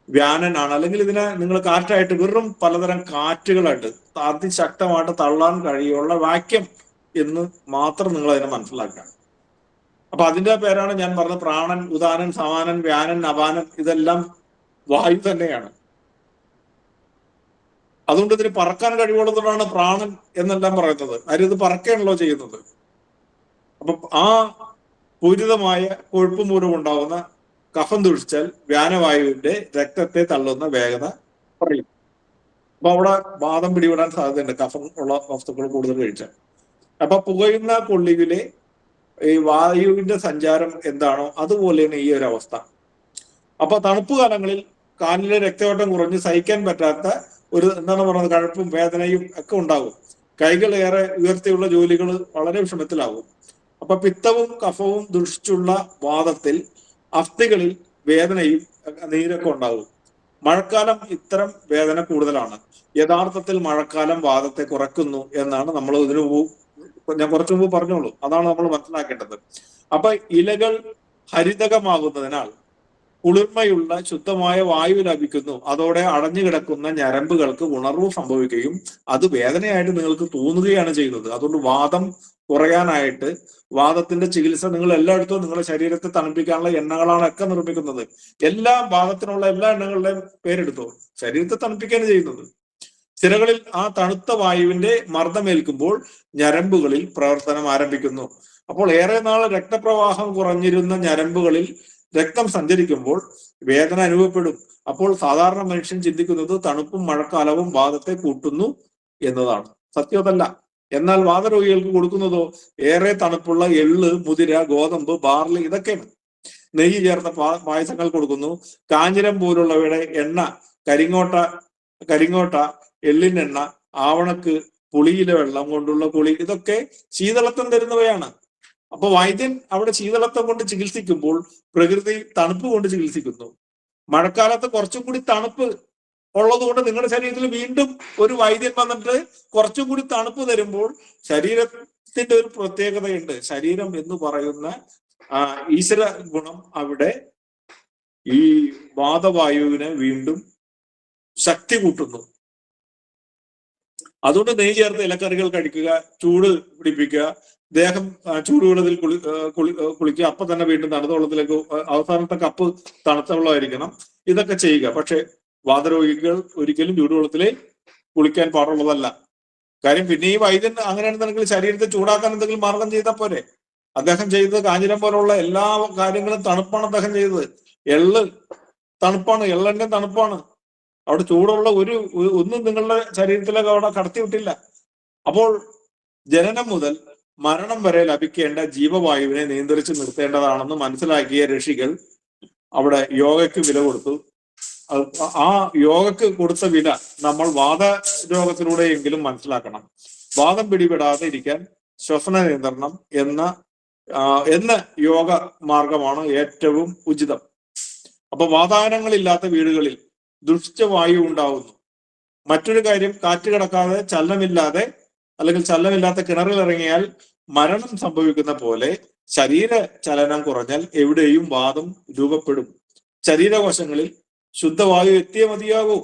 വ്യാനനാണ്. അല്ലെങ്കിൽ ഇതിനെ നിങ്ങൾ കാറ്റായിട്ട് വെറും പലതരം കാറ്റുകളായിട്ട് അതിശക്തമായിട്ട് തള്ളാൻ കഴിയുള്ള വാക്യം എന്ന് മാത്രം നിങ്ങൾ അതിനെ മനസ്സിലാക്കുക. അപ്പൊ അതിന്റെ പേരാണ് ഞാൻ പറഞ്ഞ പ്രാണൻ, ഉദാനൻ, സമാനൻ, വ്യാനൻ, അപാനൻ. ഇതെല്ലാം വായു തന്നെയാണ്. അതുകൊണ്ട് ഇതിന് പറക്കാൻ കഴിവുള്ളതുകൊണ്ടാണ് പ്രാണൻ എന്നെല്ലാം പറയുന്നത്. ആരും ഇത് പറക്കുകയാണല്ലോ ചെയ്യുന്നത്. അപ്പൊ ആ പൂരിതമായ കൊഴുപ്പ് മൂലം ഉണ്ടാവുന്ന കഫം ദുഷിച്ചാൽ വ്യാനവായുവിന്റെ രക്തത്തെ തള്ളുന്ന വേഗത കുറയും. അപ്പൊ അവിടെ വാദം പിടിപെടാൻ സാധ്യതയുണ്ട്, കഫം ഉള്ള വസ്തുക്കൾ കൂടുതൽ കഴിച്ചാൽ. അപ്പൊ പുകയുന്ന കൊള്ളിയിലെ ഈ വായുവിന്റെ സഞ്ചാരം എന്താണോ അതുപോലെയാണ് ഈ ഒരു അവസ്ഥ. അപ്പൊ തണുപ്പ് കാലങ്ങളിൽ കാലിലെ രക്തയോട്ടം കുറഞ്ഞ് സഹിക്കാൻ പറ്റാത്ത ഒരു എന്താണ് പറയുന്നത് കഴപ്പും വേദനയും ഒക്കെ ഉണ്ടാകും. കൈകൾ ഏറെ ഉയർത്തിയുള്ള ജോലികൾ വളരെ വിഷമത്തിലാകും. അപ്പൊ പിത്തവും കഫവും ദുഷിച്ചുള്ള വാദത്തിൽ അസ്ഥികളിൽ വേദനയും നീരൊക്കെ ഉണ്ടാകും. മഴക്കാലം ഇത്തരം വേദന കൂടുതലാണ്. യഥാർത്ഥത്തിൽ മഴക്കാലം വാദത്തെ കുറയ്ക്കുന്നു എന്നാണ് നമ്മൾ ഞാൻ കുറച്ചു മുമ്പ് പറഞ്ഞോളൂ. അതാണ് നമ്മൾ മനസ്സിലാക്കേണ്ടത്. അപ്പൊ ഇലകൾ ഹരിതകമാകുന്നതിനാൽ കുളിർമയുള്ള ശുദ്ധമായ വായു ലഭിക്കുന്നു. അതോടെ അടഞ്ഞു കിടക്കുന്ന ഞരമ്പുകൾക്ക് ഉണർവ് സംഭവിക്കുകയും അത് വേദനയായിട്ട് നിങ്ങൾക്ക് തോന്നുകയാണ് ചെയ്യുന്നത്. അതുകൊണ്ട് വാദം കുറയാനായിട്ട് വാദത്തിന്റെ ചികിത്സ നിങ്ങൾ എല്ലായിടത്തും നിങ്ങളുടെ ശരീരത്തെ തണുപ്പിക്കാനുള്ള എണ്ണകളാണ് ഒക്കെ നിർമ്മിക്കുന്നത്. എല്ലാ വാദത്തിനുള്ള എല്ലാ എണ്ണകളുടെയും പേരെടുത്തോ, ശരീരത്തെ തണുപ്പിക്കുകയാണ് ചെയ്യുന്നത്. സിരകളിൽ ആ തണുത്ത വായുവിന്റെ മർദ്ദമേൽക്കുമ്പോൾ ഞരമ്പുകളിൽ പ്രവർത്തനം ആരംഭിക്കുന്നു. അപ്പോൾ ഏറെ നാൾ രക്തപ്രവാഹം കുറഞ്ഞിരുന്ന ഞരമ്പുകളിൽ രക്തം സഞ്ചരിക്കുമ്പോൾ വേദന അനുഭവപ്പെടും. അപ്പോൾ സാധാരണ മനുഷ്യൻ ചിന്തിക്കുന്നത് തണുപ്പും മഴക്കാലവും വാദത്തെ കൂട്ടുന്നു എന്നതാണ്. സത്യമതല്ല. എന്നാൽ വാതരോഗികൾക്ക് കൊടുക്കുന്നതോ ഏറെ തണുപ്പുള്ള എള്ള്, മുതിര, ഗോതമ്പ്, ബാർലി ഇതൊക്കെയാണ്. നെയ്യ് ചേർത്ത പായസങ്ങൾ കൊടുക്കുന്നു. കാഞ്ഞിരം പോലുള്ളവയുടെ എണ്ണ, കരിങ്ങോട്ട, എള്ളിനെണ്ണ, ആവണക്ക്, പുളിയിലെ വെള്ളം കൊണ്ടുള്ള കുളി ഇതൊക്കെ ശീതളത്വം തരുന്നവയാണ്. അപ്പൊ വൈദ്യൻ അവിടെ ശീതളത്വം കൊണ്ട് ചികിത്സിക്കുമ്പോൾ പ്രകൃതി തണുപ്പ് കൊണ്ട് ചികിത്സിക്കുന്നു. മഴക്കാലത്ത് കുറച്ചും കൂടി തണുപ്പ് ഉള്ളതുകൊണ്ട് നിങ്ങളുടെ ശരീരത്തിൽ വീണ്ടും ഒരു വൈദ്യൻ വന്നിട്ട് കുറച്ചും കൂടി തണുപ്പ് തരുമ്പോൾ ശരീരത്തിന്റെ ഒരു പ്രത്യേകതയുണ്ട്. ശരീരം എന്ന് പറയുന്ന ഈശ്വര ഗുണം അവിടെ ഈ വാതവായുവിനെ വീണ്ടും ശക്തി കൂട്ടുന്നു. അതുകൊണ്ട് നെയ്യ് ചേർത്ത് ഇലക്കറികൾ കഴിക്കുക, ചൂട് പിടിപ്പിക്കുക, ദേഹം ചൂടുവെള്ളത്തിൽ കുളിക്കുക, അപ്പൊ തന്നെ വീണ്ടും തണുത്ത വെള്ളത്തിലേക്ക്, അവസാനത്തെ കപ്പ് തണുത്ത വെള്ളമായിരിക്കണം. ഇതൊക്കെ ചെയ്യുക. പക്ഷെ വാതരോഗികൾ ഒരിക്കലും ചൂടുവെള്ളത്തിലെ കുളിക്കാൻ പാടുള്ളതല്ല. കാര്യം പിന്നെ ഈ വൈദ്യൻ അങ്ങനെയാണെന്നുണ്ടെങ്കിൽ ശരീരത്തെ ചൂടാക്കാൻ എന്തെങ്കിലും മാർഗം ചെയ്താൽ പോരെ. അദ്ദേഹം ചെയ്തത് കാഞ്ഞിരം പോലുള്ള എല്ലാ കാര്യങ്ങളും തണുപ്പാണ് അദ്ദേഹം ചെയ്തത്. എള്ള് തണുപ്പാണ്, എള്ളെണ്ണ തണുപ്പാണ്. അവിടെ ചൂടുള്ള ഒന്നും നിങ്ങളുടെ ശരീരത്തിലേക്ക് അവിടെ കടത്തിവിട്ടില്ല. അപ്പോൾ ജനനം മുതൽ മരണം വരെ ലഭിക്കേണ്ട ജീവവായുവിനെ നിയന്ത്രിച്ച് നിർത്തേണ്ടതാണെന്ന് മനസ്സിലാക്കിയ ഋഷികൾ അവിടെ യോഗയ്ക്ക് വില കൊടുത്തു. ആ യോഗയ്ക്ക് കൊടുത്ത വില നമ്മൾ വാതരോഗത്തിലൂടെയെങ്കിലും മനസ്സിലാക്കണം. വാദം പിടിപെടാതെ ഇരിക്കാൻ ശ്വസന നിയന്ത്രണം എന്ന യോഗ മാർഗമാണ് ഏറ്റവും ഉചിതം. അപ്പൊ വാതായനങ്ങളില്ലാത്ത വീടുകളിൽ ദുഷിച്ചവായു ഉണ്ടാവുന്നു. മറ്റൊരു കാര്യം, കാറ്റ് കടക്കാതെ ചലനമില്ലാത്ത കിണറിൽ ഇറങ്ങിയാൽ മരണം സംഭവിക്കുന്ന പോലെ ശരീര ചലനം കുറഞ്ഞാൽ എവിടെയും വാദം രൂപപ്പെടും. ശരീരകോശങ്ങളിൽ ശുദ്ധവായു എത്തിയേ മതിയാകൂ.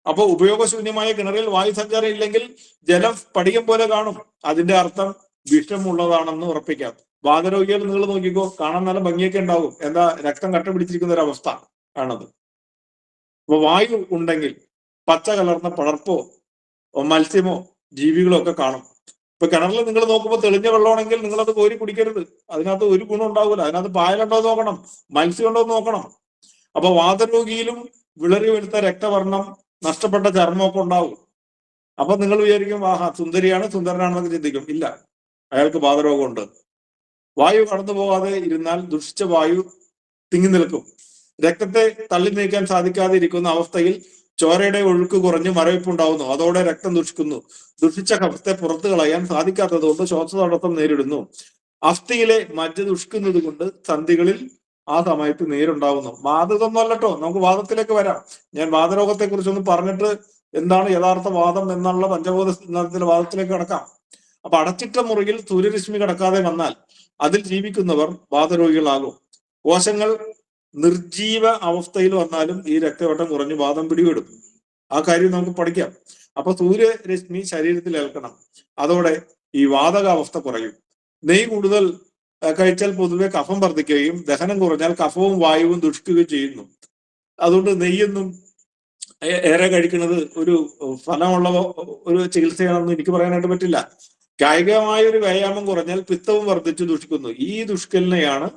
അപ്പൊ ഉപയോഗശൂന്യമായ കിണറിൽ വായു സഞ്ചാരം ഇല്ലെങ്കിൽ ജലം സ്ഫടികം പോലെ കാണും. അതിന്റെ അർത്ഥം വിഷമുള്ളതാണെന്ന് ഉറപ്പിക്കാം. വാതരോഗികൾ നിങ്ങൾ നോക്കിക്കോ, കാണാൻ നല്ല ഭംഗിയൊക്കെ ഉണ്ടാവും, എന്താ രക്തം കട്ട പിടിച്ചിരിക്കുന്ന ഒരു അവസ്ഥ ആണത്. അപ്പൊ വായു ഉണ്ടെങ്കിൽ പച്ച കലർന്ന പടർപ്പോ മത്സ്യമോ ജീവികളോ ഒക്കെ കാണും. ഇപ്പൊ കിണറിൽ നിങ്ങൾ നോക്കുമ്പോൾ തെളിഞ്ഞ വെള്ളമാണെങ്കിൽ നിങ്ങളത് കോരി കുടിക്കരുത്. അതിനകത്ത് ഒരു ഗുണം ഉണ്ടാവില്ല. അതിനകത്ത് പായലുണ്ടോ എന്ന് നോക്കണം, മത്സ്യം ഉണ്ടോ എന്ന് നോക്കണം. അപ്പൊ വാതരോഗിയിലും വിളറി വെളുത്ത രക്തവർണം, നഷ്ടപ്പെട്ട ചർമ്മമൊക്കെ ഉണ്ടാവും. അപ്പൊ നിങ്ങൾ വിചാരിക്കും സുന്ദരിയാണ്, സുന്ദരനാണെന്നൊക്കെ ചിന്തിക്കും. ഇല്ല, അയാൾക്ക് വാതരോഗമുണ്ട്. വായു കടന്നു പോകാതെ ഇരുന്നാൽ ദുഷിച്ച വായു തിങ്ങി നിൽക്കും. രക്തത്തെ തള്ളി നീക്കാൻ സാധിക്കാതെ ഇരിക്കുന്ന അവസ്ഥയിൽ ചോരയുടെ ഒഴുക്ക് കുറഞ്ഞ് മരവിപ്പുണ്ടാവുന്നു. അതോടെ രക്തം ദുഷിക്കുന്നു. ദുഷിച്ച കഫത്തെ പുറത്തു കളയാൻ സാധിക്കാത്തത് കൊണ്ട് ശ്വാസതടസ്സം നേരിടുന്നു. അസ്ഥിയിലെ മജ്ജ ദുഷിക്കുന്നത് കൊണ്ട് സന്ധികളിൽ ആ സമയത്ത് നീരുണ്ടാവുന്നു. വാതമൊന്നും അല്ലട്ടോ, നമുക്ക് വാദത്തിലേക്ക് വരാം. ഞാൻ വാതരോഗത്തെ കുറിച്ചൊന്ന് പറഞ്ഞിട്ട് എന്താണ് യഥാർത്ഥ വാദം എന്നുള്ള പഞ്ചബോധ സിദ്ധാന്തത്തിലെ വാദത്തിലേക്ക് കടക്കാം. അപ്പൊ അടച്ചിട്ട മുറിയിൽ സൂര്യരശ്മി കടക്കാതെ വന്നാൽ അതിൽ ജീവിക്കുന്നവർ വാതരോഗികളാകും. കോശങ്ങൾ നിർജീവ അവസ്ഥയിൽ വന്നാലും ഈ രക്തയോട്ടം കുറഞ്ഞ് വാദം പിടിപെടും. ആ കാര്യം നമുക്ക് പഠിക്കാം. അപ്പൊ സൂര്യരശ്മി ശരീരത്തിൽ ഏൽക്കണം. അതോടെ ഈ വാതകാവസ്ഥ കുറയും. നെയ്യ് കൂടുതൽ കഴിച്ചാൽ പൊതുവെ കഫം വർദ്ധിക്കുകയും ദഹനം കുറഞ്ഞാൽ കഫവും വായുവും ദുഷിക്കുകയും ചെയ്യുന്നു. അതുകൊണ്ട് നെയ്യൊന്നും ഏറെ കഴിക്കുന്നത് ഒരു ഫലമുള്ള ഒരു ചികിത്സയാണെന്ന് എനിക്ക് പറയാനായിട്ട് പറ്റില്ല. കായികമായ ഒരു വ്യായാമം കുറഞ്ഞാൽ പിത്തവും വർദ്ധിച്ചു ദുഷിക്കുന്നു. ഈ ദുഷ്കലിനെയാണ്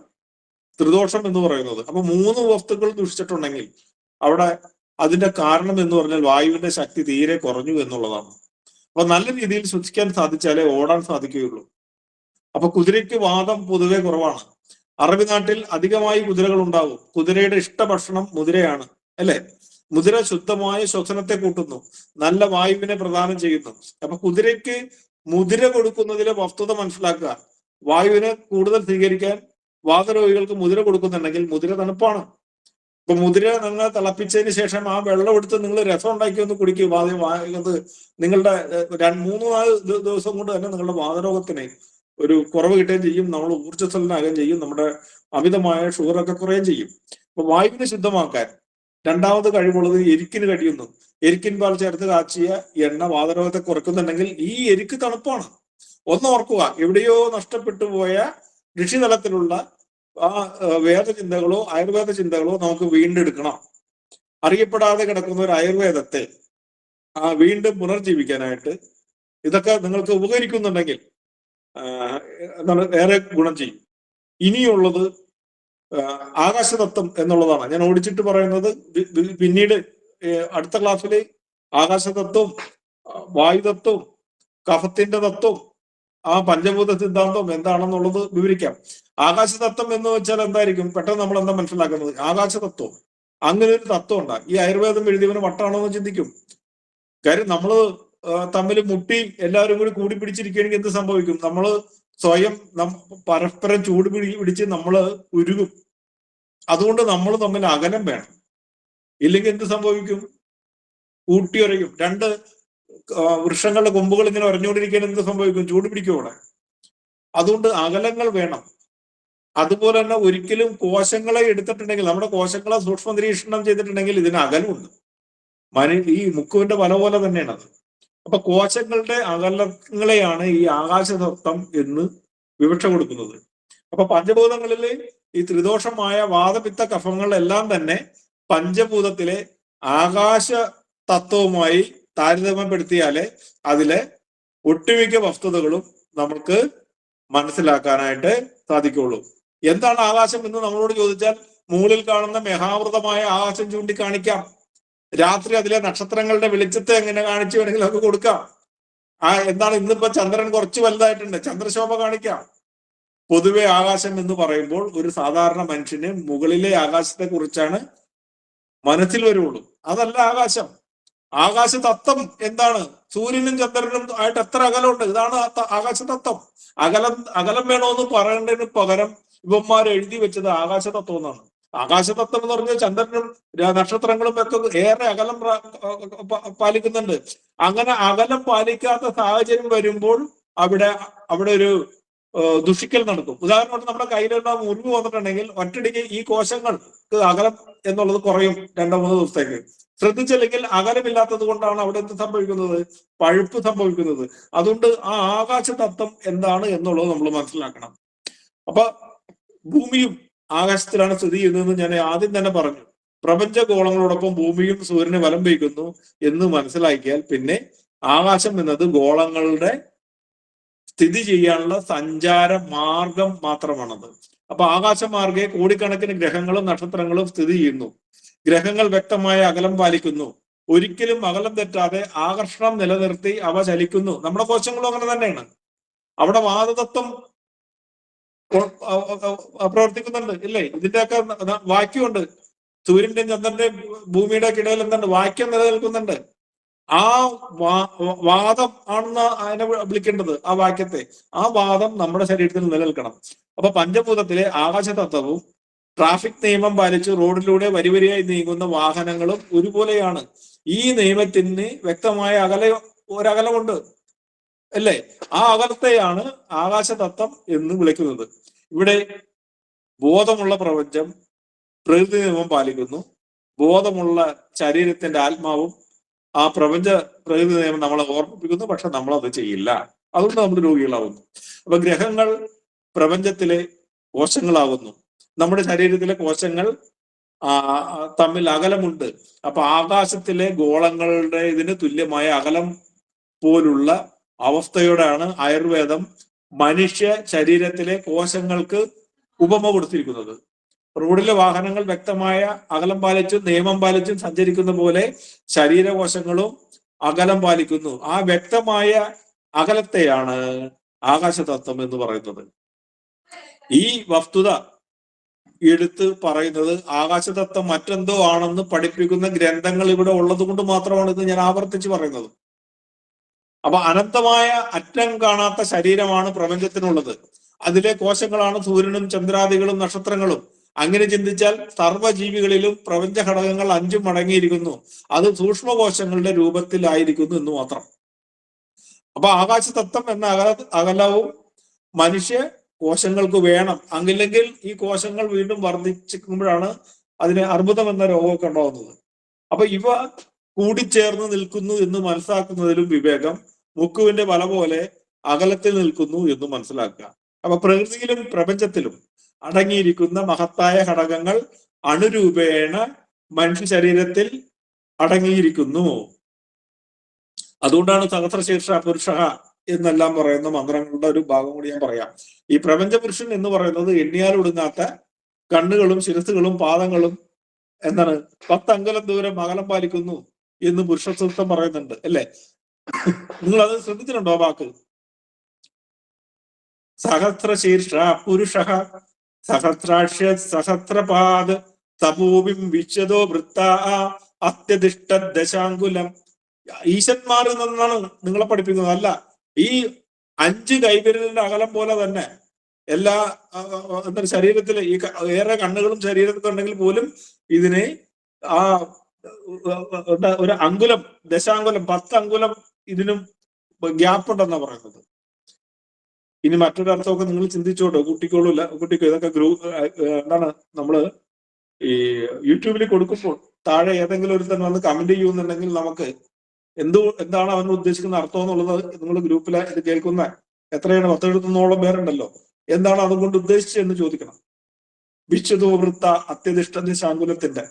ത്രിദോഷം എന്ന് പറയുന്നത്. അപ്പൊ 3 വസ്തുക്കൾ ദുഷിച്ചിട്ടുണ്ടെങ്കിൽ അവിടെ അതിന്റെ കാരണം എന്ന് പറഞ്ഞാൽ വായുവിന്റെ ശക്തി തീരെ കുറഞ്ഞു എന്നുള്ളതാണ്. അപ്പൊ നല്ല രീതിയിൽ ശ്വസിക്കാൻ സാധിച്ചാലേ ഓടാൻ സാധിക്കുകയുള്ളൂ. അപ്പൊ കുതിരയ്ക്ക് വാദം പൊതുവെ കുറവാണ്. അറബി നാട്ടിൽ അധികമായി കുതിരകൾ ഉണ്ടാവും. കുതിരയുടെ ഇഷ്ടഭക്ഷണം മുതിരയാണ്, അല്ലെ? മുതിര ശുദ്ധമായ ശ്വസനത്തെ കൂട്ടുന്നു, നല്ല വായുവിനെ പ്രദാനം ചെയ്യുന്നു. അപ്പൊ കുതിരയ്ക്ക് മുതിര കൊടുക്കുന്നതിലെ വസ്തുത മനസ്സിലാക്കുക. വായുവിനെ കൂടുതൽ സ്വീകരിക്കാൻ വാതരോഗികൾക്ക് മുതിര കൊടുക്കുന്നുണ്ടെങ്കിൽ മുതിര തണുപ്പാണ്. ഇപ്പൊ മുതിര നിങ്ങൾ തിളപ്പിച്ചതിന് ശേഷം ആ വെള്ളം എടുത്ത് നിങ്ങൾ രസം ഉണ്ടാക്കി ഒന്ന് കുടിക്കും. നിങ്ങളുടെ 3-4 ദിവസം കൊണ്ട് തന്നെ നിങ്ങളുടെ വാതരോഗത്തിന് ഒരു കുറവ് കിട്ടുകയും ചെയ്യും. നമ്മൾ ഊർജ്ജസ്വലനാകുകയും ചെയ്യും. നമ്മുടെ അമിതമായ ഷുഗറൊക്കെ കുറയുകയും ചെയ്യും. അപ്പൊ വായുവിനെ ശുദ്ധമാക്കാൻ രണ്ടാമത് കഴിവുള്ളത് എരിക്കിന് കഴിയുന്നു. എരിക്കിൻ പാൽ ചേർത്ത് കാച്ചിയ എണ്ണ വാതരോഗത്തെ കുറയ്ക്കുന്നുണ്ടെങ്കിൽ ഈ എരിക്ക് തണുപ്പാണ്. ഒന്ന് ഓർക്കുക, എവിടെയോ നഷ്ടപ്പെട്ടു പോയ ഋഷിതലത്തിലുള്ള ആ വേദചിന്തകളോ ആയുർവേദ ചിന്തകളോ നമുക്ക് വീണ്ടെടുക്കണം. അറിയപ്പെടാതെ കിടക്കുന്ന ഒരു ആയുർവേദത്തെ വീണ്ടും പുനർജീവിക്കാനായിട്ട് ഇതൊക്കെ നിങ്ങൾക്ക് ഉപകരിക്കുന്നുണ്ടെങ്കിൽ എന്താണ് ഏറെ ഗുണം ചെയ്യും. ഇനിയുള്ളത് ആകാശതത്വം എന്നുള്ളതാണ്. ഞാൻ ഓടിച്ചിട്ട് പറയുന്നത് പിന്നീട് അടുത്ത ക്ലാസ്സിൽ ആകാശതത്വം, വായുതത്വം, കഫത്തിന്റെ തത്വം, ആ പഞ്ചഭൂത സിദ്ധാന്തം എന്താണെന്നുള്ളത് വിവരിക്കാം. ആകാശതത്വം എന്ന് വെച്ചാൽ എന്തായിരിക്കും? പെട്ടെന്ന് നമ്മൾ എന്താ മനസ്സിലാക്കുന്നത്? ആകാശതത്വം, അങ്ങനെ ഒരു തത്വം ഉണ്ടാകും. ഈ ആയുർവേദം എഴുതിയവന് വട്ടാണോ എന്ന് ചിന്തിക്കും. കാര്യം നമ്മള് തമ്മിൽ മുട്ടി എല്ലാവരും കൂടി കൂടി പിടിച്ചിരിക്കുകയാണെങ്കിൽ എന്ത് സംഭവിക്കും? നമ്മള് സ്വയം പരസ്പരം ചൂട് പിടിച്ച് നമ്മള് ഉരുകും. അതുകൊണ്ട് നമ്മൾ തമ്മിൽ അകലം വേണം. ഇല്ലെങ്കിൽ എന്ത് സംഭവിക്കും? ഊട്ടിയുറയും. രണ്ട് വൃക്ഷങ്ങളുടെ കൊമ്പുകൾ ഇങ്ങനെ ഉറഞ്ഞുകൊണ്ടിരിക്കാൻ എന്ത് സംഭവിക്കും? ചൂട് പിടിക്കും അവിടെ. അതുകൊണ്ട് അകലങ്ങൾ വേണം. അതുപോലെ തന്നെ ഒരിക്കലും കോശങ്ങളെ എടുത്തിട്ടുണ്ടെങ്കിൽ, നമ്മുടെ കോശങ്ങളെ സൂക്ഷ്മ നിരീക്ഷണം ചെയ്തിട്ടുണ്ടെങ്കിൽ ഇതിന് അകലമുണ്ട്. ഈ മുക്കുവിന്റെ വല പോലെ തന്നെയാണ് അത്. അപ്പൊ കോശങ്ങളുടെ അകലങ്ങളെയാണ് ഈ ആകാശതത്വം എന്ന് വിവക്ഷ കൊടുക്കുന്നത്. അപ്പൊ പഞ്ചഭൂതങ്ങളിലെ ഈ ത്രിദോഷമായ വാതപിത്ത കഫങ്ങളെല്ലാം തന്നെ പഞ്ചഭൂതത്തിലെ ആകാശ തത്വവുമായി താരതമ്യപ്പെടുത്തിയാലേ അതിലെ ഒട്ടുമിക്ക വസ്തുതകളും നമുക്ക് മനസ്സിലാക്കാനായിട്ട് സാധിക്കുള്ളൂ. എന്താണ് ആകാശം എന്ന് നമ്മളോട് ചോദിച്ചാൽ മുകളിൽ കാണുന്ന മേഘാവൃതമായ ആകാശം ചൂണ്ടിക്കാണിക്കാം. രാത്രി അതിലെ നക്ഷത്രങ്ങളുടെ വെളിച്ചത്തെ എങ്ങനെ കാണിച്ചു വേണമെങ്കിൽ നമുക്ക് കൊടുക്കാം. എന്താണ് ഇന്നിപ്പോ ചന്ദ്രൻ കുറച്ച് വലുതായിട്ടുണ്ട്, ചന്ദ്രശോഭ കാണിക്കാം. പൊതുവെ ആകാശം എന്ന് പറയുമ്പോൾ ഒരു സാധാരണ മനുഷ്യന് മുകളിലെ ആകാശത്തെ കുറിച്ചാണ് മനസ്സിൽ വരുള്ളൂ. അതല്ല ആകാശം. ആകാശ തത്വം എന്താണ്? സൂര്യനും ചന്ദ്രനും ആയിട്ട് എത്ര അകലമുണ്ട്? ഇതാണ് ആകാശ തത്വം. അകലം വേണമെന്ന് പറയേണ്ടതിന് പകരം ഇവന്മാർ എഴുതി വെച്ചത് ആകാശ തത്വം എന്നാണ്. ആകാശതത്വം എന്ന് പറഞ്ഞാൽ ചന്ദ്രനും നക്ഷത്രങ്ങളും ഒക്കെ ഏറെ അകലം പാലിക്കുന്നുണ്ട്. അങ്ങനെ അകലം പാലിക്കാത്ത സാഹചര്യം വരുമ്പോൾ അവിടെ ഒരു ദുഷിക്കൽ നടക്കും. ഉദാഹരണമായിട്ട് നമ്മുടെ കയ്യിലുള്ള മുറിവ് വന്നിട്ടുണ്ടെങ്കിൽ ഒറ്റടിക്ക് ഈ കോശങ്ങൾക്ക് അകലം എന്നുള്ളത് കുറയും 2-3 ദിവസത്തേക്ക്. ശ്രദ്ധിച്ചില്ലെങ്കിൽ അകലമില്ലാത്തത് കൊണ്ടാണ് അവിടെ എന്ത് സംഭവിക്കുന്നത്? പഴുപ്പ് സംഭവിക്കുന്നത്. അതുകൊണ്ട് ആ ആകാശതത്വം എന്താണ് എന്നുള്ളത് നമ്മൾ മനസ്സിലാക്കണം. അപ്പൊ ഭൂമിയും ആകാശത്തിലാണ് സ്ഥിതി ചെയ്യുന്നതെന്ന് ഞാൻ ആദ്യം തന്നെ പറഞ്ഞു. പ്രപഞ്ചഗോളങ്ങളോടൊപ്പം ഭൂമിയും സൂര്യന് വലം വയ്ക്കുന്നു എന്ന് മനസ്സിലാക്കിയാൽ പിന്നെ ആകാശം എന്നത് ഗോളങ്ങളുടെ സ്ഥിതി ചെയ്യാനുള്ള സഞ്ചാര മാർഗം മാത്രമാണത്. അപ്പൊ ആകാശമാർഗെ കോടിക്കണക്കിന് ഗ്രഹങ്ങളും നക്ഷത്രങ്ങളും സ്ഥിതി ചെയ്യുന്നു. ഗ്രഹങ്ങൾ വ്യക്തമായ അകലം പാലിക്കുന്നു. ഒരിക്കലും അകലം തെറ്റാതെ ആകർഷണം നിലനിർത്തി അവ ചലിക്കുന്നു. നമ്മുടെ കോശങ്ങളും അങ്ങനെ തന്നെയാണ്. അവിടെ വാതതത്വം പ്രവർത്തിക്കുന്നുണ്ട് ഇല്ലേ? ഇതിന്റെയൊക്കെ വാക്യമുണ്ട്. സൂര്യന്റെയും ചന്ദ്രന്റെയും ഭൂമിയുടെ ഇടയിൽ എന്താണ്? വാക്യം നിലനിൽക്കുന്നുണ്ട്. ആ വാദം ആണെന്ന് അതിനെ വിളിക്കേണ്ടത്, ആ വാക്യത്തെ. ആ വാദം നമ്മുടെ ശരീരത്തിൽ നിലനിൽക്കണം. അപ്പൊ പഞ്ചഭൂതത്തിലെ ആകാശതത്വവും ട്രാഫിക് നിയമം പാലിച്ച് റോഡിലൂടെ വരിവരിയായി നീങ്ങുന്ന വാഹനങ്ങളും ഒരുപോലെയാണ്. ഈ നിയമത്തിന് വ്യക്തമായ ഒരകലമുണ്ട് അല്ലേ? ആ അകലത്തെയാണ് ആകാശതത്വം എന്ന് വിളിക്കുന്നത്. ഇവിടെ ബോധമുള്ള പ്രപഞ്ചം പ്രകൃതി നിയമം പാലിക്കുന്നു. ബോധമുള്ള ശരീരത്തിന്റെ ആത്മാവും ആ പ്രകൃതി നിയമം നമ്മളെ ഓർമ്മിപ്പിക്കുന്നു. പക്ഷെ നമ്മളത് ചെയ്യില്ല. അതുകൊണ്ട് നമ്മൾ രോഗികളാവുന്നു. അപ്പൊ ഗ്രഹങ്ങൾ പ്രപഞ്ചത്തിലെ കോശങ്ങളാവുന്നു. നമ്മുടെ ശരീരത്തിലെ കോശങ്ങൾ തമ്മിൽ അകലമുണ്ട്. അപ്പൊ ആകാശത്തിലെ ഗോളങ്ങളുടെ ഇതിന് തുല്യമായ അകലം പോലുള്ള അവസ്ഥയോടാണ് ആയുർവേദം മനുഷ്യ ശരീരത്തിലെ കോശങ്ങൾക്ക് ഉപമ കൊടുത്തിരിക്കുന്നത്. റോഡിലെ വാഹനങ്ങൾ വ്യക്തമായ അകലം പാലിച്ചും നിയമം പാലിച്ചും സഞ്ചരിക്കുന്ന പോലെ ശരീരകോശങ്ങളും അകലം പാലിക്കുന്നു. ആ വ്യക്തമായ അകലത്തെയാണ് ആകാശതത്വം എന്ന് പറയുന്നത്. ഈ വസ്തുത എടുത്ത് പറയുന്നത് ആകാശതത്വം മറ്റെന്തോ ആണെന്ന് പഠിപ്പിക്കുന്ന ഗ്രന്ഥങ്ങൾ ഇവിടെ ഉള്ളത് കൊണ്ട് മാത്രമാണ് ഇത് ഞാൻ ആവർത്തിച്ച് പറയുന്നത്. അപ്പൊ അനന്തമായ അറ്റം കാണാത്ത ശരീരമാണ് പ്രപഞ്ചത്തിനുള്ളത്. അതിലെ കോശങ്ങളാണ് സൂര്യനും ചന്ദ്രാദികളും നക്ഷത്രങ്ങളും. അങ്ങനെ ചിന്തിച്ചാൽ സർവ്വജീവികളിലും പ്രപഞ്ച ഘടകങ്ങൾ 5 അടങ്ങിയിരിക്കുന്നു. അത് സൂക്ഷ്മകോശങ്ങളുടെ രൂപത്തിലായിരിക്കുന്നു എന്ന് മാത്രം. അപ്പൊ ആകാശതത്വം എന്ന അകലവും മനുഷ്യ കോശങ്ങൾക്ക് വേണം. അങ്ങില്ലെങ്കിൽ ഈ കോശങ്ങൾ വീണ്ടും വർദ്ധിക്കുമ്പോഴാണ് അതിന് അർബുദം എന്ന രോഗമൊക്കെ ഉണ്ടാവുന്നത്. അപ്പൊ ഇവ കൂടിച്ചേർന്ന് നിൽക്കുന്നു എന്ന് മനസ്സിലാക്കുന്നതിലും വിവേകം മുക്കുവിന്റെ വല പോലെ അകലത്തിൽ നിൽക്കുന്നു എന്ന് മനസ്സിലാക്കുക. അപ്പൊ പ്രകൃതിയിലും പ്രപഞ്ചത്തിലും അടങ്ങിയിരിക്കുന്ന മഹത്തായ ഘടകങ്ങൾ അണുരൂപേണ മനുഷ്യ ശരീരത്തിൽ അടങ്ങിയിരിക്കുന്നു. അതുകൊണ്ടാണ് സഹസ്രശീർഷ പുരുഷ എന്നെല്ലാം പറയുന്ന മന്ത്രങ്ങളുടെ ഒരു ഭാഗം കൂടി ഞാൻ പറയാം. ഈ പ്രപഞ്ച പുരുഷൻ എന്ന് പറയുന്നത് എണ്ണിയാൽ ഒടുങ്ങാത്ത കണ്ണുകളും ശിരസുകളും പാദങ്ങളും എന്താണ് 10 അംഗലം ദൂരം അകലം പാലിക്കുന്നു എന്ന് പുരുഷ സൂക്തം പറയുന്നുണ്ട് അല്ലെ? നിങ്ങൾ അത് ശ്രദ്ധിച്ചിട്ടുണ്ടോ? ആ വാക്ക് സഹസ്രശീർഷ പുരുഷ സഹസ്രാക്ഷ്യ സഹസ്രപാദ് തപോവിം വിശ്വതോ വൃത്ത അത്യധിഷ്ഠ ദശാങ്കുലം. ഈശന്മാരിൽ നിന്നാണ് നിങ്ങളെ പഠിപ്പിക്കുന്നത്. അല്ല, ഈ 5 കൈവിരലിന്റെ അകലം പോലെ തന്നെ എല്ലാ എന്താ ശരീരത്തില് ഈ ഏറെ കണ്ണുകളും ശരീരത്തിലുണ്ടെങ്കിൽ പോലും ഇതിനെ ആ ഒരു അങ്കുലം, ദശാങ്കുലം, 10 അങ്കുലം ഇതിനും ഗ്യാപ്പ് ഉണ്ടെന്നാ പറയുന്നത്. ഇനി മറ്റൊരർത്ഥമൊക്കെ നിങ്ങൾ ചിന്തിച്ചോട്ടോ, കുട്ടിക്കോളൂ ഇതൊക്കെ എന്താണ് നമ്മള് ഈ യൂട്യൂബിൽ കൊടുക്കുമ്പോൾ താഴെ ഏതെങ്കിലും ഒരുത്തൻ വന്ന് കമന്റ് ചെയ്യുന്നുണ്ടെങ്കിൽ നമുക്ക് എന്താണ് അവൻ ഉദ്ദേശിക്കുന്ന അർത്ഥം എന്നുള്ളത് നിങ്ങൾ ഗ്രൂപ്പിൽ ഇത് കേൾക്കുന്ന എത്രയാണ് 10-11 പേരുണ്ടല്ലോ, എന്താണ് അതുകൊണ്ട് ഉദ്ദേശിച്ചത് എന്ന് ചോദിക്കണം. വിശ്വതോവൃത്ത അത്യധിഷ്ഠ ശാങ്കുലത്തിന്റെ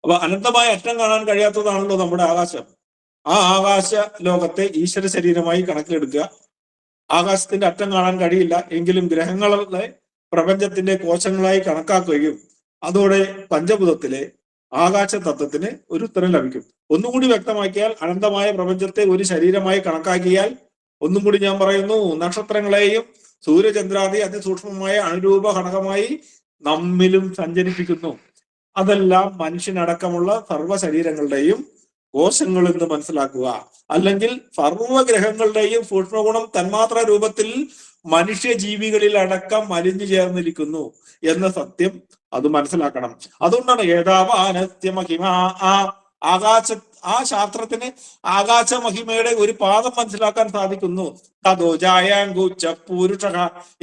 അപ്പൊ അനന്തമായ അറ്റം കാണാൻ കഴിയാത്തതാണല്ലോ നമ്മുടെ ആകാശം. ആ ആകാശ ലോകത്തെ ഈശ്വര ശരീരമായി കണക്കിലെടുക്കുക. ആകാശത്തിന്റെ അറ്റം കാണാൻ കഴിയില്ല എങ്കിലും ഗ്രഹങ്ങളെ പ്രപഞ്ചത്തിന്റെ കോശങ്ങളായി കണക്കാക്കുകയും അതോടെ പഞ്ചഭൂതത്തിലെ ആകാശ തത്വത്തിന് ഒരു ഉത്തരം ലഭിക്കും. ഒന്നുകൂടി വ്യക്തമാക്കിയാൽ അനന്തമായ പ്രപഞ്ചത്തെ ഒരു ശരീരമായി കണക്കാക്കിയാൽ, ഒന്നും കൂടി ഞാൻ പറയുന്നു, നക്ഷത്രങ്ങളെയും സൂര്യചന്ദ്രാദി അതിസൂക്ഷ്മമായ അനുരൂപ ഘടകമായി നമ്മിലും സഞ്ചരിപ്പിക്കുന്നു. അതെല്ലാം മനുഷ്യനടക്കമുള്ള സർവ്വ ശരീരങ്ങളുടെയും കോശങ്ങൾ എന്ന് മനസ്സിലാക്കുക. അല്ലെങ്കിൽ സർവഗ്രഹങ്ങളുടെയും സൂക്ഷ്മഗുണം തന്മാത്ര രൂപത്തിൽ മനുഷ്യജീവികളിൽ അടക്കം അലിഞ്ഞു ചേർന്നിരിക്കുന്നു എന്ന സത്യം അത് മനസ്സിലാക്കണം. അതുകൊണ്ടാണ് ഏതാവാനസ്യമഹിമ ആ ശാസ്ത്രത്തിന് ആകാശ മഹിമയുടെ ഒരു പാദം മനസ്സിലാക്കാൻ സാധിക്കുന്നു. തതോ ജായാങ്കുച്ച പുരുഷ,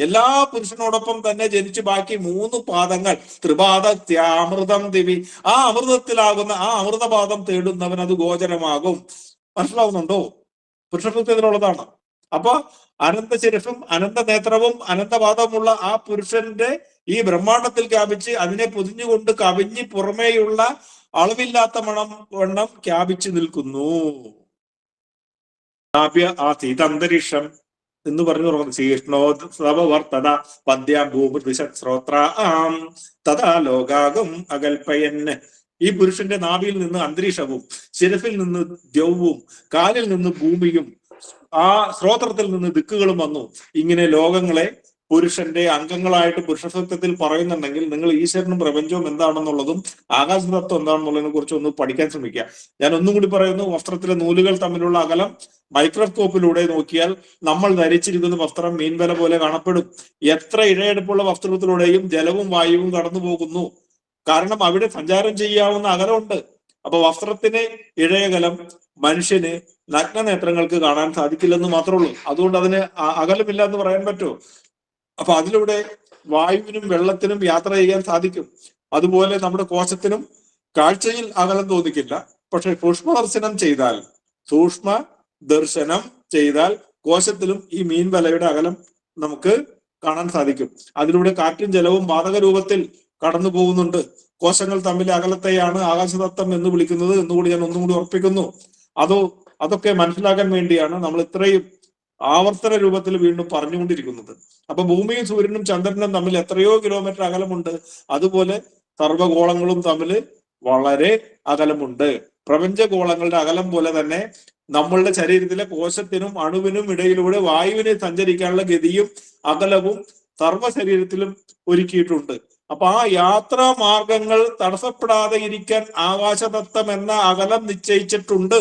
എല്ലാ പുരുഷനോടൊപ്പം തന്നെ ജനിച്ചു ബാക്കി 3 പാദങ്ങൾ ത്രിപാദത്യാമൃതം ദിവി, ആ അമൃതത്തിലാകുന്ന ആ അമൃതപാദം തേടുന്നവൻ അത് ഗോചരമാകും. മനസ്സിലാവുന്നുണ്ടോ? പുരുഷത്വത്തിലുള്ളതാണ്. അപ്പൊ അനന്തശിരസും അനന്ത നേത്രവും അനന്തപാദമുള്ള ആ പുരുഷന്റെ ഈ ബ്രഹ്മാണ്ടത്തിൽ വ്യാപിച്ച് അതിനെ പൊതിഞ്ഞുകൊണ്ട് കവിഞ്ഞ് പുറമേയുള്ള അളവില്ലാത്ത വണ്ണം വ്യാപിച്ചു നിൽക്കുന്നു. അന്തരീക്ഷം എന്ന് പറഞ്ഞു തുടങ്ങുന്നു. ശ്രീഷ്ണോവർത്തത പദ്യാം ഭൂമൃതിശ്രോത്ര തഥാ ലോകാകും അകൽപ്പയന്. ഈ പുരുഷന്റെ നാഭിയിൽ നിന്ന് അന്തരീക്ഷവും ശിരസിൽ നിന്ന് ദ്യൗവും കാലിൽ നിന്ന് ഭൂമിയും ആ ശ്രോത്രത്തിൽ നിന്ന് ദിക്കുകളും വന്നു. ഇങ്ങനെ ലോകങ്ങളെ പുരുഷന്റെ അംഗങ്ങളായിട്ട് പുരുഷസൂക്തത്തിൽ പറയുന്നുണ്ടെങ്കിൽ നിങ്ങൾ ഈശ്വരനും പ്രപഞ്ചവും എന്താണെന്നുള്ളതും ആകാശതത്വം എന്താണെന്നുള്ളതിനെ കുറിച്ച് ഒന്ന് പഠിക്കാൻ ശ്രമിക്കുക. ഞാൻ ഒന്നും കൂടി പറയുന്നു, വസ്ത്രത്തിലെ നൂലുകൾ തമ്മിലുള്ള അകലം മൈക്രോസ്കോപ്പിലൂടെ നോക്കിയാൽ നമ്മൾ ധരിച്ചിരിക്കുന്ന വസ്ത്രം മീൻവല പോലെ കാണപ്പെടും. എത്ര ഇഴയെടുപ്പുള്ള വസ്ത്രത്തിലൂടെയും ജലവും വായുവും കടന്നു പോകുന്നു. കാരണം അവിടെ സഞ്ചാരം ചെയ്യാവുന്ന അകലമുണ്ട്. അപ്പൊ വസ്ത്രത്തിന് ഇഴയകലം മനുഷ്യന് നഗ്നനേത്രങ്ങൾക്ക് കാണാൻ സാധിക്കില്ലെന്ന് മാത്രമേ ഉള്ളൂ. അതുകൊണ്ട് അതിന് അകലമില്ല എന്ന് പറയാൻ പറ്റുമോ? അപ്പൊ അതിലൂടെ വായുവിനും വെള്ളത്തിനും യാത്ര ചെയ്യാൻ സാധിക്കും. അതുപോലെ നമ്മുടെ കോശത്തിനും കാഴ്ചയിൽ അകലം തോന്നിക്കില്ല. പക്ഷെ സൂക്ഷ്മ ദർശനം ചെയ്താൽ കോശത്തിലും ഈ മീൻ വലയുടെ അകലം നമുക്ക് കാണാൻ സാധിക്കും. അതിലൂടെ കാറ്റും ജലവും വാതക രൂപത്തിൽ കടന്നു പോകുന്നുണ്ട്. കോശങ്ങൾ തമ്മിലെ അകലത്തെയാണ് ആകാശതത്വം എന്ന് വിളിക്കുന്നത് എന്നുകൂടി ഞാൻ ഒന്നുകൂടി ഉറപ്പിക്കുന്നു. അതൊക്കെ മനസ്സിലാക്കാൻ വേണ്ടിയാണ് നമ്മൾ ഇത്രയും ആവർത്തന രൂപത്തിൽ വീണ്ടും പറഞ്ഞുകൊണ്ടിരിക്കുന്നത്. അപ്പൊ ഭൂമിയും സൂര്യനും ചന്ദ്രനും തമ്മിൽ എത്രയോ കിലോമീറ്റർ അകലമുണ്ട്. അതുപോലെ സർവ്വഗോളങ്ങളും തമ്മിൽ വളരെ അകലമുണ്ട്. പ്രപഞ്ചഗോളങ്ങളുടെ അകലം പോലെ തന്നെ നമ്മളുടെ ശരീരത്തിലെ കോശത്തിനും അണുവിനും ഇടയിലൂടെ വായുവിനെ സഞ്ചരിക്കാനുള്ള ഗതിയും അകലവും സർവ്വ ശരീരത്തിലും ഒരുക്കിയിട്ടുണ്ട്. അപ്പൊ ആ യാത്രാ മാർഗങ്ങൾ തടസ്സപ്പെടാതെ ഇരിക്കാൻ ആകാശതത്വം എന്ന അകലം നിശ്ചയിച്ചിട്ടുണ്ട്.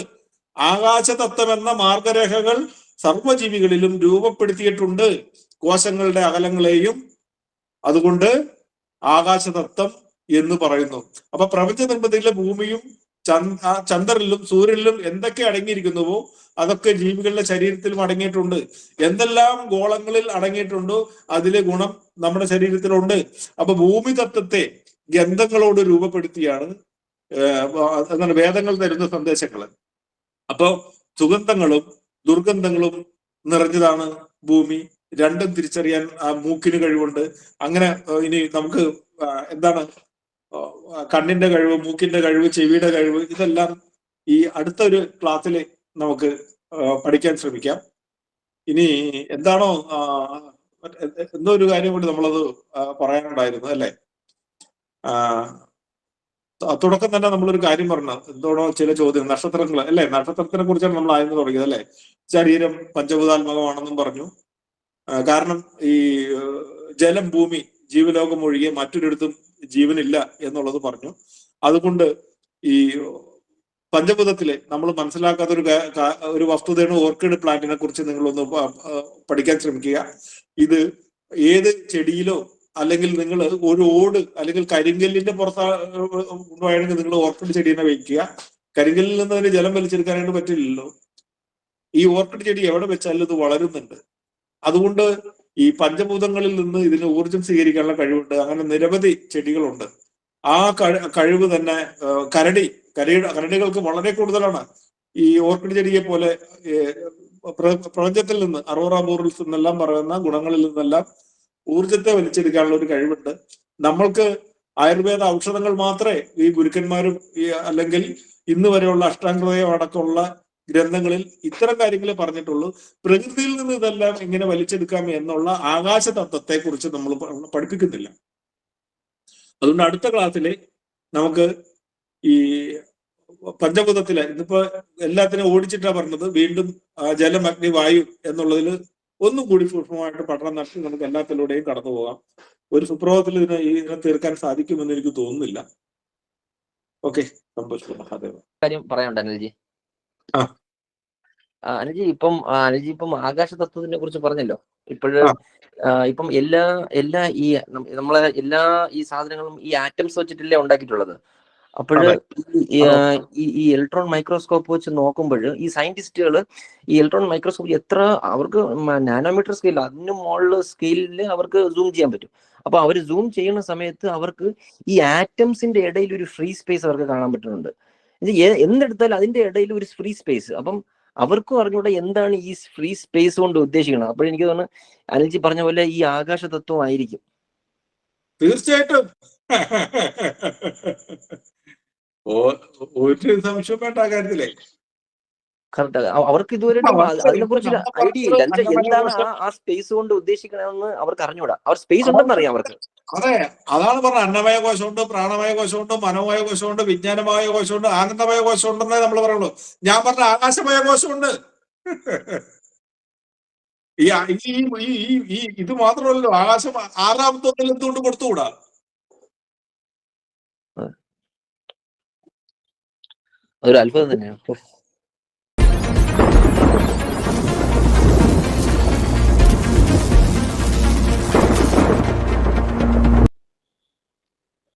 ആകാശതത്വം എന്ന മാർഗരേഖകൾ സർവ്വജീവികളിലും രൂപപ്പെടുത്തിയിട്ടുണ്ട്, കോശങ്ങളുടെ അകലങ്ങളെയും. അതുകൊണ്ട് ആകാശതത്വം എന്ന് പറയുന്നു. അപ്പൊ പ്രപഞ്ച നിർമ്മിതിയിലെ ഭൂമിയും ചന്ദ്രനിലും സൂര്യനിലും എന്തൊക്കെ അടങ്ങിയിരിക്കുന്നുവോ അതൊക്കെ ജീവികളുടെ ശരീരത്തിലും അടങ്ങിയിട്ടുണ്ട്. എന്തെല്ലാം ഗോളങ്ങളിൽ അടങ്ങിയിട്ടുണ്ടോ അതിലെ ഗുണം നമ്മുടെ ശരീരത്തിലുണ്ട്. അപ്പൊ ഭൂമി തത്വത്തെ ഗന്ധങ്ങളോട് രൂപപ്പെടുത്തിയാണ് എന്താണ് വേദങ്ങൾ തരുന്ന സന്ദേശങ്ങൾ. അപ്പൊ സുഗന്ധങ്ങളും ദുർഗന്ധങ്ങളും നിറഞ്ഞതാണ് ഭൂമി. രണ്ടും തിരിച്ചറിയാൻ ആ മൂക്കിന് കഴിവുണ്ട്. അങ്ങനെ ഇനി നമുക്ക് എന്താണ് കണ്ണിന്റെ കഴിവ്, മൂക്കിന്റെ കഴിവ്, ചെവിയുടെ കഴിവ്, ഇതെല്ലാം ഈ അടുത്ത ഒരു ക്ലാസ്സിൽ നമുക്ക് പഠിക്കാൻ ശ്രമിക്കാം. ഇനി എന്താണോ എന്തോ ഒരു കാര്യം കൂടി നമ്മളത് പറയാനുണ്ടായിരുന്നു അല്ലെ? തുടക്കം തന്നെ നമ്മളൊരു കാര്യം പറഞ്ഞു, എന്തോടോ ചില ചോദ്യം, നക്ഷത്രങ്ങൾ അല്ലെ? നക്ഷത്രത്തിനെ കുറിച്ചാണ് നമ്മൾ ആയിരുന്നു തുടങ്ങിയത് അല്ലെ? ശരീരം പഞ്ചഭൂതാത്മകമാണെന്നും പറഞ്ഞു. കാരണം ഈ ജലം, ഭൂമി, ജീവലോകം ഒഴികെ മറ്റൊരിടത്തും ജീവനില്ല എന്നുള്ളത് പറഞ്ഞു. അതുകൊണ്ട് ഈ പഞ്ചഭൂതത്തിലെ നമ്മൾ മനസ്സിലാക്കാത്ത ഒരു വസ്തുതയാണ് ഓർക്കിഡ് പ്ലാന്റിനെ കുറിച്ച് നിങ്ങളൊന്ന് പഠിക്കാൻ ശ്രമിക്കുക. ഇത് ഏത് ചെടിയിലോ അല്ലെങ്കിൽ നിങ്ങൾ ഒരു ഓട് അല്ലെങ്കിൽ കരിങ്കല്ലിന്റെ പുറത്താണെങ്കിൽ നിങ്ങൾ ഓർക്കിഡ് ചെടീനെ വയ്ക്കുക. കരിങ്കല്ലിൽ നിന്ന് അതിന് ജലം വലിച്ചെടുക്കാനായിട്ട് പറ്റില്ലല്ലോ. ഈ ഓർക്കിഡ് ചെടി എവിടെ വെച്ചാലും ഇത് വളരുന്നുണ്ട്. അതുകൊണ്ട് ഈ പഞ്ചഭൂതങ്ങളിൽ നിന്ന് ഇതിന് ഊർജം സ്വീകരിക്കാനുള്ള കഴിവുണ്ട്. അങ്ങനെ നിരവധി ചെടികളുണ്ട്. ആ കഴിവ് തന്നെ കരടികൾക്ക് വളരെ കൂടുതലാണ്. ഈ ഓർക്കിഡ് ചെടിയെ പോലെ പ്രപഞ്ചത്തിൽ നിന്ന്, അറോറ ബോറിൽസ് എന്നെല്ലാം പറയുന്ന ഗുണങ്ങളിൽ നിന്നെല്ലാം ഊർജത്തെ വലിച്ചെടുക്കാനുള്ള ഒരു കഴിവുണ്ട്. നമ്മൾക്ക് ആയുർവേദ ഔഷധങ്ങൾ മാത്രമേ ഈ ഗുരുക്കന്മാരും അല്ലെങ്കിൽ ഇന്ന് വരെയുള്ള അഷ്ടാംഗഹൃദയം അടക്കമുള്ള ഗ്രന്ഥങ്ങളിൽ ഇത്തരം കാര്യങ്ങളെ പറഞ്ഞിട്ടുള്ളൂ. പ്രകൃതിയിൽ നിന്ന് ഇതെല്ലാം എങ്ങനെ വലിച്ചെടുക്കാം എന്നുള്ള ആകാശ തത്വത്തെ കുറിച്ച് നമ്മൾ പഠിപ്പിക്കുന്നില്ല. അതുകൊണ്ട് അടുത്ത ക്ലാസ്സിൽ നമുക്ക് ഈ പഞ്ചഭൂതത്തിലെ, ഇതിപ്പോ എല്ലാത്തിനും ഓടിച്ചിട്ടാ പറഞ്ഞത്, വീണ്ടും ജലം, അഗ്നി, വായു എന്നുള്ളതിൽ ഒന്നും കൂടി സൂക്ഷ്മമായിട്ട് പഠനം നടത്തി നമുക്ക് എല്ലാത്തിലൂടെയും കടന്നു പോകാം. ഒരു സുപ്രഭാതത്തിൽ ഇതിനെ തീർക്കാൻ സാധിക്കുമെന്ന് എനിക്ക് തോന്നുന്നില്ല. ഓക്കെ, സന്തോഷം. മഹാദേവ കാര്യം പറയാനുണ്ട് അനിൽജി. അനിൽജി ഇപ്പം ആകാശ തത്വത്തിനെ കുറിച്ച് പറഞ്ഞല്ലോ. ഇപ്പം എല്ലാ ഈ സാധനങ്ങളും ഈ ആറ്റംസ് വെച്ചിട്ടല്ലേ ഉണ്ടാക്കിയിട്ടുള്ളത്. അപ്പോഴ് ഈ ഇലക്ട്രോൺ മൈക്രോസ്കോപ്പ് വെച്ച് നോക്കുമ്പോൾ ഈ സയന്റിസ്റ്റുകൾ ഈ ഇലക്ട്രോൺ മൈക്രോസ്കോപ്പ് അവർക്ക് നാനോമീറ്റർ സ്കെയിൽ, അതിന് മുകളിൽ സ്കെയിലിൽ അവർക്ക് സൂം ചെയ്യാൻ പറ്റും. അപ്പൊ അവർ സൂം ചെയ്യുന്ന സമയത്ത് അവർക്ക് ഈ ആറ്റംസിന്റെ ഇടയിൽ ഒരു ഫ്രീ സ്പേസ് അവർക്ക് കാണാൻ പറ്റുന്നുണ്ട്. എന്തെടുത്താലും അതിന്റെ ഇടയിൽ ഒരു ഫ്രീ സ്പേസ്. അപ്പം അവർക്കും അറിഞ്ഞൂടെ എന്താണ് ഈ ഫ്രീ സ്പേസ് കൊണ്ട് ഉദ്ദേശിക്കുന്നത്. അപ്പോഴെനിക്ക് തോന്നുന്നു അനിൽജി പറഞ്ഞ പോലെ ഈ ആകാശ തത്വം ആയിരിക്കും. തീർച്ചയായിട്ടും ഒരു സംശയം വേണ്ട ആ കാര്യത്തിലേ. കറക്റ്റ്. അവർക്ക് ഇതുവരെ അതിനെ കുറിച്ചൊരു ഐഡിയ ഇല്ല. എന്താണ് ആ സ്പേസ് കൊണ്ട് ഉദ്ദേശിക്കണമെന്ന് അവർക്ക് അറിഞ്ഞൂടാ. അവർ സ്പേസ് ഉണ്ടെന്ന് അറിയാം അവർക്ക്. അതെ, അതാണ് പറഞ്ഞത്. അന്നമയ കോശമുണ്ട്, പ്രാണമയ കോശമുണ്ട്, മനോമയ കോശമുണ്ട്, വിജ്ഞാനമയ കോശമുണ്ട്, ആനന്ദമയ കോശമുണ്ടെന്നേ നമ്മൾ പറയുള്ളൂ. ഞാൻ പറഞ്ഞ ആകാശമയ കോശമുണ്ട്. ഇത് മാത്രമല്ലല്ലോ, ആകാശം ആറാമത്തെ ഒന്നിൽ എന്തുകൊണ്ട് കൊടുത്തുകൂടാ? അതൊരു അത്ഭുതം തന്നെയാണ്.